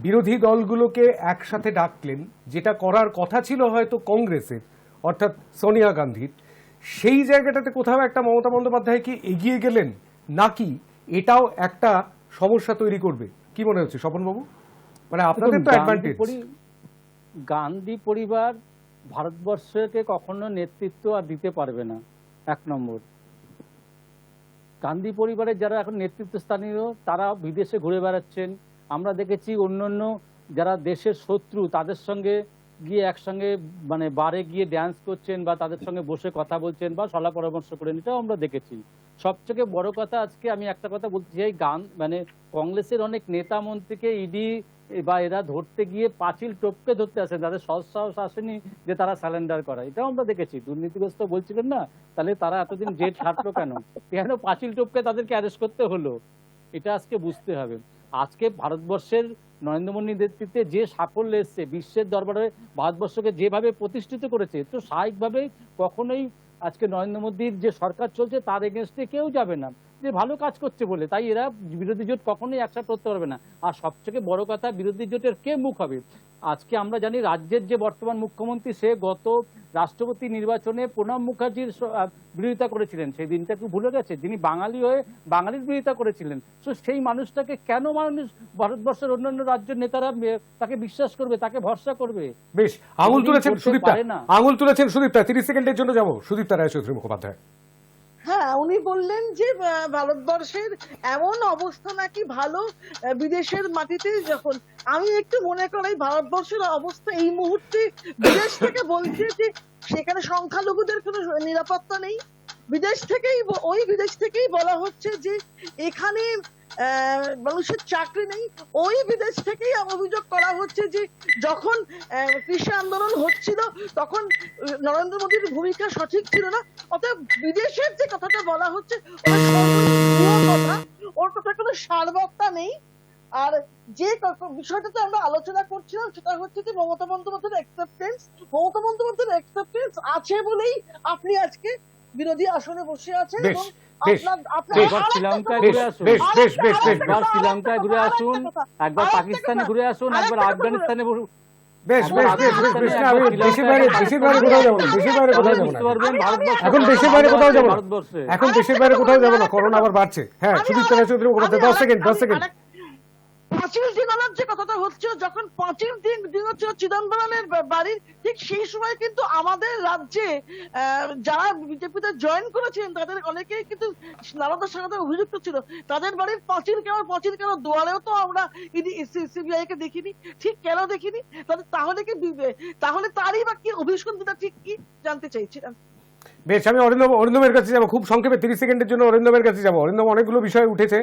বিরোধী দলগুলোকে একসাথে ডাকলেন, যেটা করার কথা ছিল হয়তো কংগ্রেসের, অর্থাৎ সোনিয়া গান্ধীর, সেই জায়গাটাতে কোথাও একটা মমতা বন্দ্যোপাধ্যায় কি এগিয়ে গেলেন, নাকি এটাও একটা সমস্যা তৈরি করবে? কি মনে হচ্ছে স্বপনবাবু? মানে আপনাদের তো অ্যাডভান্টেজ। গান্ধী পরিবার ভারতবর্ষকে কখনো নেতৃত্ব আর দিতে পারবে না। 1 নম্বর, গান্ধী পরিবারের যারা এখন নেতৃত্ব স্থানীয়, তারা বিদেশে ঘুরে বেড়াচ্ছেন, আমরা দেখেছি অন্যান্য যারা দেশের শত্রু তাদের সঙ্গে গিয়ে একসঙ্গে মানে বারে গিয়ে ড্যান্স করছেন বা তাদের সঙ্গে বসে কথা বলছেন বা সলা পরামর্শ করেন, এটাও আমরা দেখেছি। সবথেকে বড় কথা, আজকে আমি একটা কথা বলতে চাই, মানে কংগ্রেসের অনেক নেতা মন্ত্রীকে ইডি বা এরা ধরতে গিয়ে পাঁচিল টপকে ধরতে আসেন, তাদের সাহস আসেনি যে তারা স্যালেন্ডার করা, এটাও আমরা দেখেছি। দুর্নীতিগ্রস্ত বলছিলেন না, তাহলে তারা এতদিন জেট খাটলো কেন, কেন পাঁচিল টপকে তাদেরকে অ্যারেস্ট করতে হলো, এটা আজকে বুঝতে হবে। আজকে ভারতবর্ষের নরেন্দ্র মোদীর নেতৃত্বে যে সাফল্য এসছে, বিশ্বের দরবারে ভারতবর্ষকে যেভাবে প্রতিষ্ঠিত করেছে, তো স্বাভাবিকভাবেই কখনোই আজকে নরেন্দ্র মোদীর যে সরকার চলছে তার এগেনস্টে কেউ যাবে না, যে ভালো কাজ করছে বলে। তাই এরা বিরোধী জোট কখনোই অ্যাকসেপ্ট করতে পারবে না। আর সবথেকে বড় কথা, বিরোধী জোটের কে মুখ হবে? আজকে আমরা জানি রাজ্যের যে বর্তমান মুখ্যমন্ত্রী, সে গত রাষ্ট্রপতি নির্বাচনে প্রণব মুখার্জির বিরোধিতা করেছিলেন, সেই দিনটা একটু ভুলে গেছে, যিনি বাঙালি হয়ে বাঙালির বিরোধিতা করেছিলেন। তো সেই মানুষটাকে কেন মানুষ, ভারতবর্ষের অন্যান্য রাজ্যের নেতারা তাকে বিশ্বাস করবে, তাকে ভরসা করবে? বেশ, আঙুল তুলেছেন সুদীপ্তা, পারে না। আঙুল তুলেছেন সুদীপ্তা, 30 সেকেন্ডের জন্য যাবো সুদীপ্তা রায়চৌধুরী মুখোপাধ্যায়। হ্যাঁ, উনি বললেন যে ভারতবর্ষের এমন অবস্থা নাকি ভালো বিদেশের মাটিতে। যখন আমি একটু মনে করি ভারতবর্ষের অবস্থা এই মুহূর্তে, বিদেশ থেকে বলছে যে সেখানে সংখ্যালঘুদের কোনো নিরাপত্তা নেই, বিদেশ থেকেই বলা হচ্ছে যে এখানে মানুষের চাকরি নেই, ওই বিদেশ থেকেই অভিযোগ করা হচ্ছে যে যখন কৃষি আন্দোলন হচ্ছিল তখন নরেন্দ্র মোদীর ভূমিকা সঠিক ছিল না। অতএব বিদেশের যে কথাটা বলা হচ্ছে ওর কথা কোনো সারবত্তা নেই। আর যে বিষয়টাতে আমরা আলোচনা করছিলাম সেটা হচ্ছে যে মমতা বন্দ্যোপাধ্যায়ের অ্যাকসেপ্টেন্স আছে বলেই আপনি আজকে বিরোধী আসনে বসে আছেন। এবং একবার শ্রীলঙ্কায় ঘুরে আসুন, একবার শ্রীলঙ্কায় ঘুরে আসুন, একবার পাকিস্তানে ঘুরে আসুন, একবার আফগানিস্তানে বেশ বেশ বেশ বেশ বেশ না, আমি দেশের বাইরে কোথাও যাবো না, দেশের বাইরে কোথাও যাবো না, এখন দেশের বাইরে কোথাও যাবো না, এখন দেশের বাইরে কোথাও যাবো না, করোনা আবার বাড়ছে। হ্যাঁ, সুদীপ্তা রায়চৌধুরী মুখোপাধ্যায়, 10 সেকেন্ড। পাঁচিল ডিঙানোর যে কথাটা হচ্ছে, যখন পাঁচিল ডিঙাচ্ছিল চিদম্বরমের বাড়ির, ঠিক সেই সময় কিন্তু আমাদের রাজ্যে যারা বিজেপিতে জয়েন করেছিলেন তাদের অনেকেই কিন্তু নারদার সাথে অভিযুক্ত ছিল। তাদের বাড়ির পাঁচিল কেন দুয়ারেও তো আমরা সিবিআই কে দেখিনি, ঠিক কেন দেখিনি? তাহলে তারই বা কি অভিসন্ধিটা ঠিক কি জানতে চাইছিলাম। বেশ, আমি অরিন্দমের কাছে যাবো খুব সংক্ষেপে, 30 সেকেন্ডের জন্য অরিন্দমের কাছে যাবো। অরিন্দম, অনেকগুলো বিষয় উঠেছে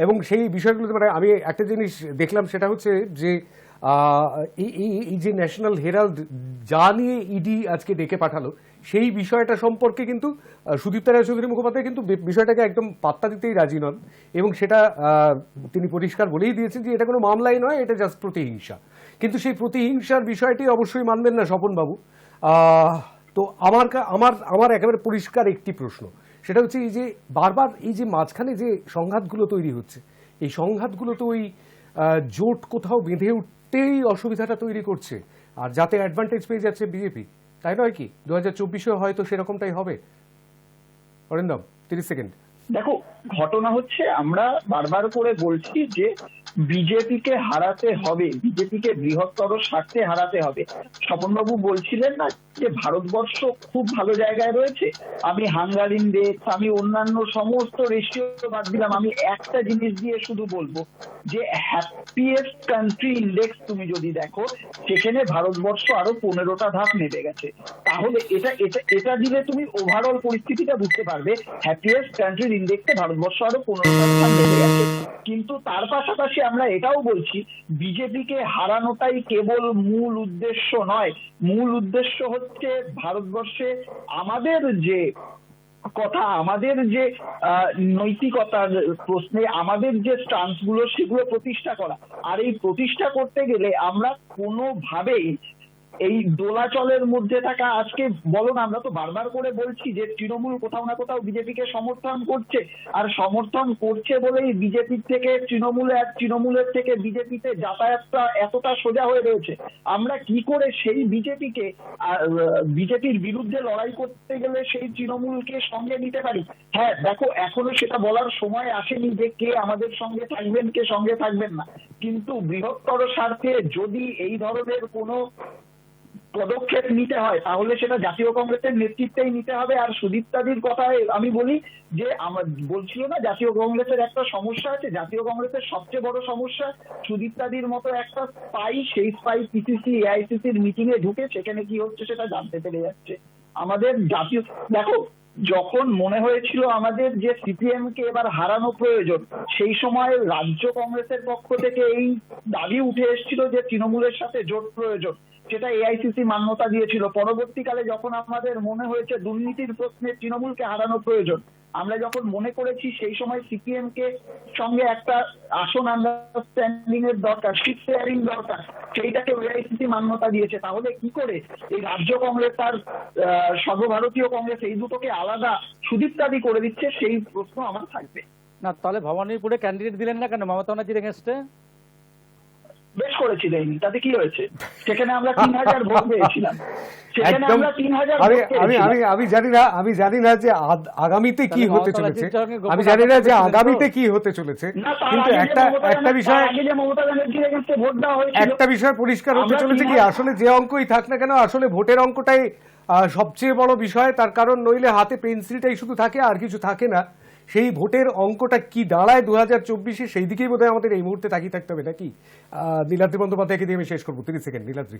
এবং সেই বিষয়গুলোতে মানে আমি একটা জিনিস দেখলাম, সেটা হচ্ছে যে এই যে ন্যাশনাল হেরাল্ড যা নিয়ে ইডি আজকে ডেকে পাঠালো, সেই বিষয়টা সম্পর্কে কিন্তু সুদীপ্তা রায়চৌধুরী মুখোপাধ্যায় কিন্তু বিষয়টাকে একদম পাত্তা দিতেই রাজি নন, এবং সেটা তিনি পরিষ্কার বলেই দিয়েছেন যে এটা কোনো মামলাই নয়, এটা জাস্ট প্রতিহিংসা। কিন্তু সেই প্রতিহিংসার বিষয়টি অবশ্যই মানবেন না স্বপনবাবু। তো আমার একেবারে পরিষ্কার একটি প্রশ্ন, সেটা হচ্ছে এই যে বারবার এই যে মাঝখানে যে সংঘাতগুলো তৈরি হচ্ছে, এই সংঘাতগুলো তো ওই জোট কোথাও বেঁধে উঠতেই অসুবিধাটা তৈরি করছে, আর যাতে অ্যাডভান্টেজ পেয়ে যাচ্ছে বিজেপি, তাই নয় কি? 2024-এ হয়তো সেরকমটাই হবে। অরিন্দম, 30 সেকেন্ড। দেখো, ঘটনা হচ্ছে আমরা বারবার করে বলছি যে বিজেপিকে হারাতে হবে, বিজেপিকে বৃহত্তর স্বার্থে হারাতে হবে। স্বপনবাবু বলছিলেন না যে ভারতবর্ষ খুব ভালো জায়গায় রয়েছে, আমি হাঙ্গারিন দেশ, আমি অন্যান্য সমস্ত রেশিও বাদ দিলাম, আমি একটা জিনিস দিয়ে শুধু বলবো যে হ্যাপিয়েস্ট কান্ট্রি ইন্ডেক্স তুমি যদি দেখো, সেখানে ভারতবর্ষ আরো 15টা ধাপ নেমে গেছে। তাহলে এটা দিলে তুমি ওভারঅল পরিস্থিতিটা বুঝতে পারবে। হ্যাপিয়েস্ট কান্ট্রির ইন্ডেক্সে ভারতবর্ষ আরো 15টা ধাপ নেমে গেছে। কিন্তু তার পাশাপাশি আমরা এটাও বলছি, বিজেপিকে হারানোটাই কেবল মূল উদ্দেশ্য নয়, মূল উদ্দেশ্য হচ্ছে ভারতবর্ষে আমাদের যে কথা, আমাদের যে নৈতিকতার প্রশ্নে আমাদের যে স্টান্স গুলো, সেগুলো প্রতিষ্ঠা করা। আর এই প্রতিষ্ঠা করতে গেলে আমরা কোনোভাবেই এই দোলাচলের মধ্যে থাকা, আজকে বলো না, আমরা তো বারবার করে বলছি যে তৃণমূল কোথাও না কোথাও বিজেপিকে সমর্থন করছে, আর সমর্থন করছে বলেই বিজেপির থেকে তৃণমূলে আর তৃণমূলের থেকে বিজেপিতে যাতায়াতটা এতটা সোজা হয়ে রয়েছে। আমরা কি করে সেই বিজেপির বিরুদ্ধে লড়াই করতে গেলে সেই তৃণমূলকে সঙ্গে নিতে পারি? হ্যাঁ, দেখো, এখনো সেটা বলার সময় আসেনি যে কে আমাদের সঙ্গে থাকবেন, কে সঙ্গে থাকবেন না, কিন্তু বৃহত্তর স্বার্থে যদি এই ধরনের কোনো পদক্ষেপ নিতে হয় তাহলে সেটা জাতীয় কংগ্রেসের নেতৃত্বেই নিতে হবে। আর সুদীপ্তাদির কথায় আমি বলি যে আমার বলছিল না জাতীয় কংগ্রেসের একটা সমস্যা আছে, জাতীয় কংগ্রেসের সবচেয়ে বড় সমস্যা সুদীপ্তাদির মতো একটা স্পাই, সেই স্পাই পিসিসি এআইসিসির মিটিং এ ঢুকে সেখানে কি হচ্ছে সেটা জানতে পেরে যাচ্ছে। আমাদের জাতীয় দেখো, যখন মনে হয়েছিল আমাদের যে সিপিএম কে এবার হারানো প্রয়োজন, সেই সময় রাজ্য কংগ্রেসের পক্ষ থেকে এই দাবি উঠে এসেছিল যে তৃণমূলের সাথে জোট প্রয়োজন, সেটা এআইসিসি মান্যতা দিয়েছিল। পরবর্তীকালে যখন আমাদের মনে হয়েছে দুর্নীতির প্রশ্নে তৃণমূলকে হারানো প্রয়োজন, আমরা যখন মনে করেছি সেই সময় সিপিএম কে সঙ্গে একটা আসন আন্ডারস্ট্যান্ডিং এর দরকার, সিট শেয়ারিং দরকার, সেইটাকে এআইসিসি মান্যতা দিয়েছে। তাহলে কি করে এই রাজ্য কংগ্রেস আর সর্বভারতীয় কংগ্রেস এই দুটোকে আলাদা সুদীপ্তাদি করে দিচ্ছে, সেই প্রশ্ন আমার থাকবে। না, তাহলে ভবানীপুরে ক্যান্ডিডেট দিলেন না কেন মমতা ব্যানার্জির এগেনস্টে? বেশ করেছিলেন, তাতে কি হয়েছে? সেখানে আমরা 3000 ভোট পেয়েছিলাম, সেখানে একদম। আমরা 3000 আমি ভোট আমি পেয়েছিলাম। আমি আমি জানি না যে আগামীতে কি তাহলে হতে মমতা চলেছে। ব্যানার্জির সঙ্গে গোপন আমি জানি না যে আলাপ আগামীতে করেছিলেন তো? কি হতে চলেছে, না, তার কিন্তু আগে যে একটা বিষয় তার আগে যে মমতা ব্যানার্জির এগেইনস্টে ভোট দেওয়া হয়েছিল, একটা বিষয় পরিষ্কার হতে আমরা চলেছে কি, 3000 আসলে যে অঙ্কই থাক না কেন, আসলে ভোটের অঙ্কটাই সবচেয়ে বড় বিষয়। তার কারণ নইলে হাতে পেন্সিলটাই শুধু থাকে, আর কিছু থাকে না। সেই ভোটের অঙ্কটা কি দাঁড়ায় 2024-এ, সেই দিকেই বোধহয় আমাদের এই মুহূর্তে তাকিয়ে থাকতে হবে নাকি। নীলাদ্রি বন্দ্যোপাধ্যায়কে দিয়ে আমি শেষ করবো, 30 সেকেন্ড। নীলাদ্রি।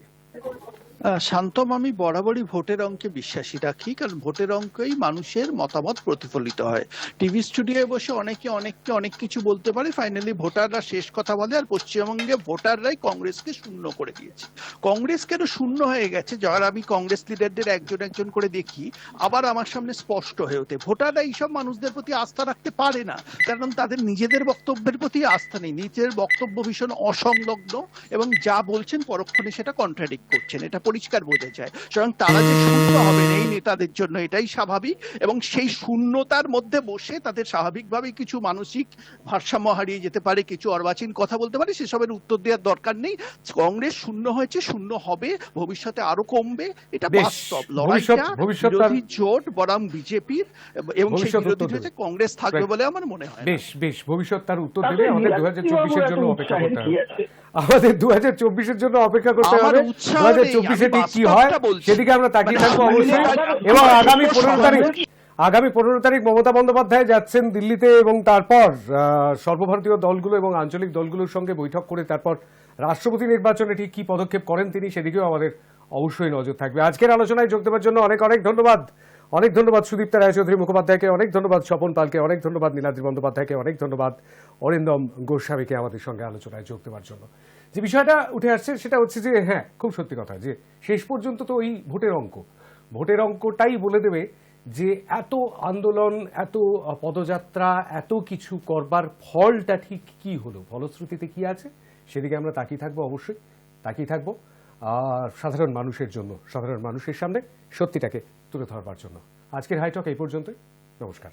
শান্তম, আমি বরাবরই ভোটের অঙ্কে বিশ্বাসী রাখি, কারণ ভোটের অঙ্কেই মানুষের মতামত প্রতিফলিত হয়। টিভি স্টুডিওয়ে বসে অনেকে অনেক কিছু বলতে পারে, ফাইনালি ভোটাররা শেষ কথা বলে। আর পশ্চিমবঙ্গে ভোটাররাই কংগ্রেসকে শূন্য করে দিয়েছে। কংগ্রেস কেন শূন্য হয়ে গেছে, যারা আমি কংগ্রেস লিডারদের একজন করে দেখি, আবার আমার সামনে স্পষ্ট হয়ে ওঠে। ভোটাররা এইসব মানুষদের প্রতি আস্থা রাখতে পারে না, কারণ তাদের নিজেদের বক্তব্যের প্রতি আস্থা নেই, নিজের বক্তব্য ভীষণ অসংলগ্ন এবং যা বলছেন পরক্ষণে সেটা কন্ট্রাডিক্ট করছেন, এটা পরিষ্কার বোঝা যায়। সুতরাং তারা যে শূন্য হবেন এই নেতাদের জন্য এটাই স্বাভাবিক, এবং সেই শূন্যতার মধ্যে বসে তাদের স্বাভাবিকভাবেই কিছু মানসিক ভারসাম্য হারিয়ে যেতে পারে, কিছু অর্বাচীন কথা বলতে পারে, সেসবের উত্তর দেওয়ার দরকার নেই। কংগ্রেস শূন্য হয়েছে, শূন্য হবে, ভবিষ্যতে আরো কমবে, এটা বাস্তব। লড়াইটা বিরোধী জোট বনাম বিজেপির, এবং সেই বিরোধী জোটে কংগ্রেস থাকবে বলে আমার মনে হয়। বেশ ভবিষ্যৎ তার উত্তর দেবে। আমাদের 2024-এর জন্য অপেক্ষা করতে হবে। আমাদের 2024-এর জন্য অপেক্ষা করতে হবে। 2024-এ ঠিক কি হয় সেদিকে আমরা তাকিয়ে থাকবো অবশ্যই। এবং আগামী 15 তারিখ মমতা বন্দ্যোপাধ্যায় যাচ্ছেন দিল্লিতে, এবং তারপর সর্বভারতীয় দলগুলো এবং আঞ্চলিক দলগুলোর সঙ্গে বৈঠক করে তারপর রাষ্ট্রপতি নির্বাচনে ঠিক কি পদক্ষেপ করেন তিনি, সেদিকেও আমাদের অবশ্যই নজর থাকবে। আজকের আলোচনায় যোগ দেওয়ার জন্য অনেক ধন্যবাদ সুদীপ্তা রায়চৌধুরী মুখোপাধ্যায়কে, অনেক ধন্যবাদ স্বপন পালকে, অনেক ধন্যবাদ নীলাদ্রি বন্দ্যোপাধ্যায়কে, অনেক ধন্যবাদ অরিন্দম গোস্বামীকে আমাদের সঙ্গে আলোচনায় যোগ দেওয়ার জন্য। যে বিষয়টা উঠে আসছে সেটা হচ্ছে যে হ্যাঁ, খুব সত্যি কথা যে শেষ পর্যন্ত তো ওই ভোটের অঙ্কটাই বলে দেবে যে এত আন্দোলন, এত পদযাত্রা, এত কিছু করবার ফলটা ঠিক কি হলো, ফলশ্রুতিতে কি আছে, সেদিকে আমরা তাকিয়ে থাকবো, অবশ্যই তাকিয়ে থাকবো। সাধারণ মানুষের জন্য, সাধারণ মানুষের সামনে সত্যিটাকে তুলে ধরবার জন্য। আজকের হাইটক এই পর্যন্তই। নমস্কার।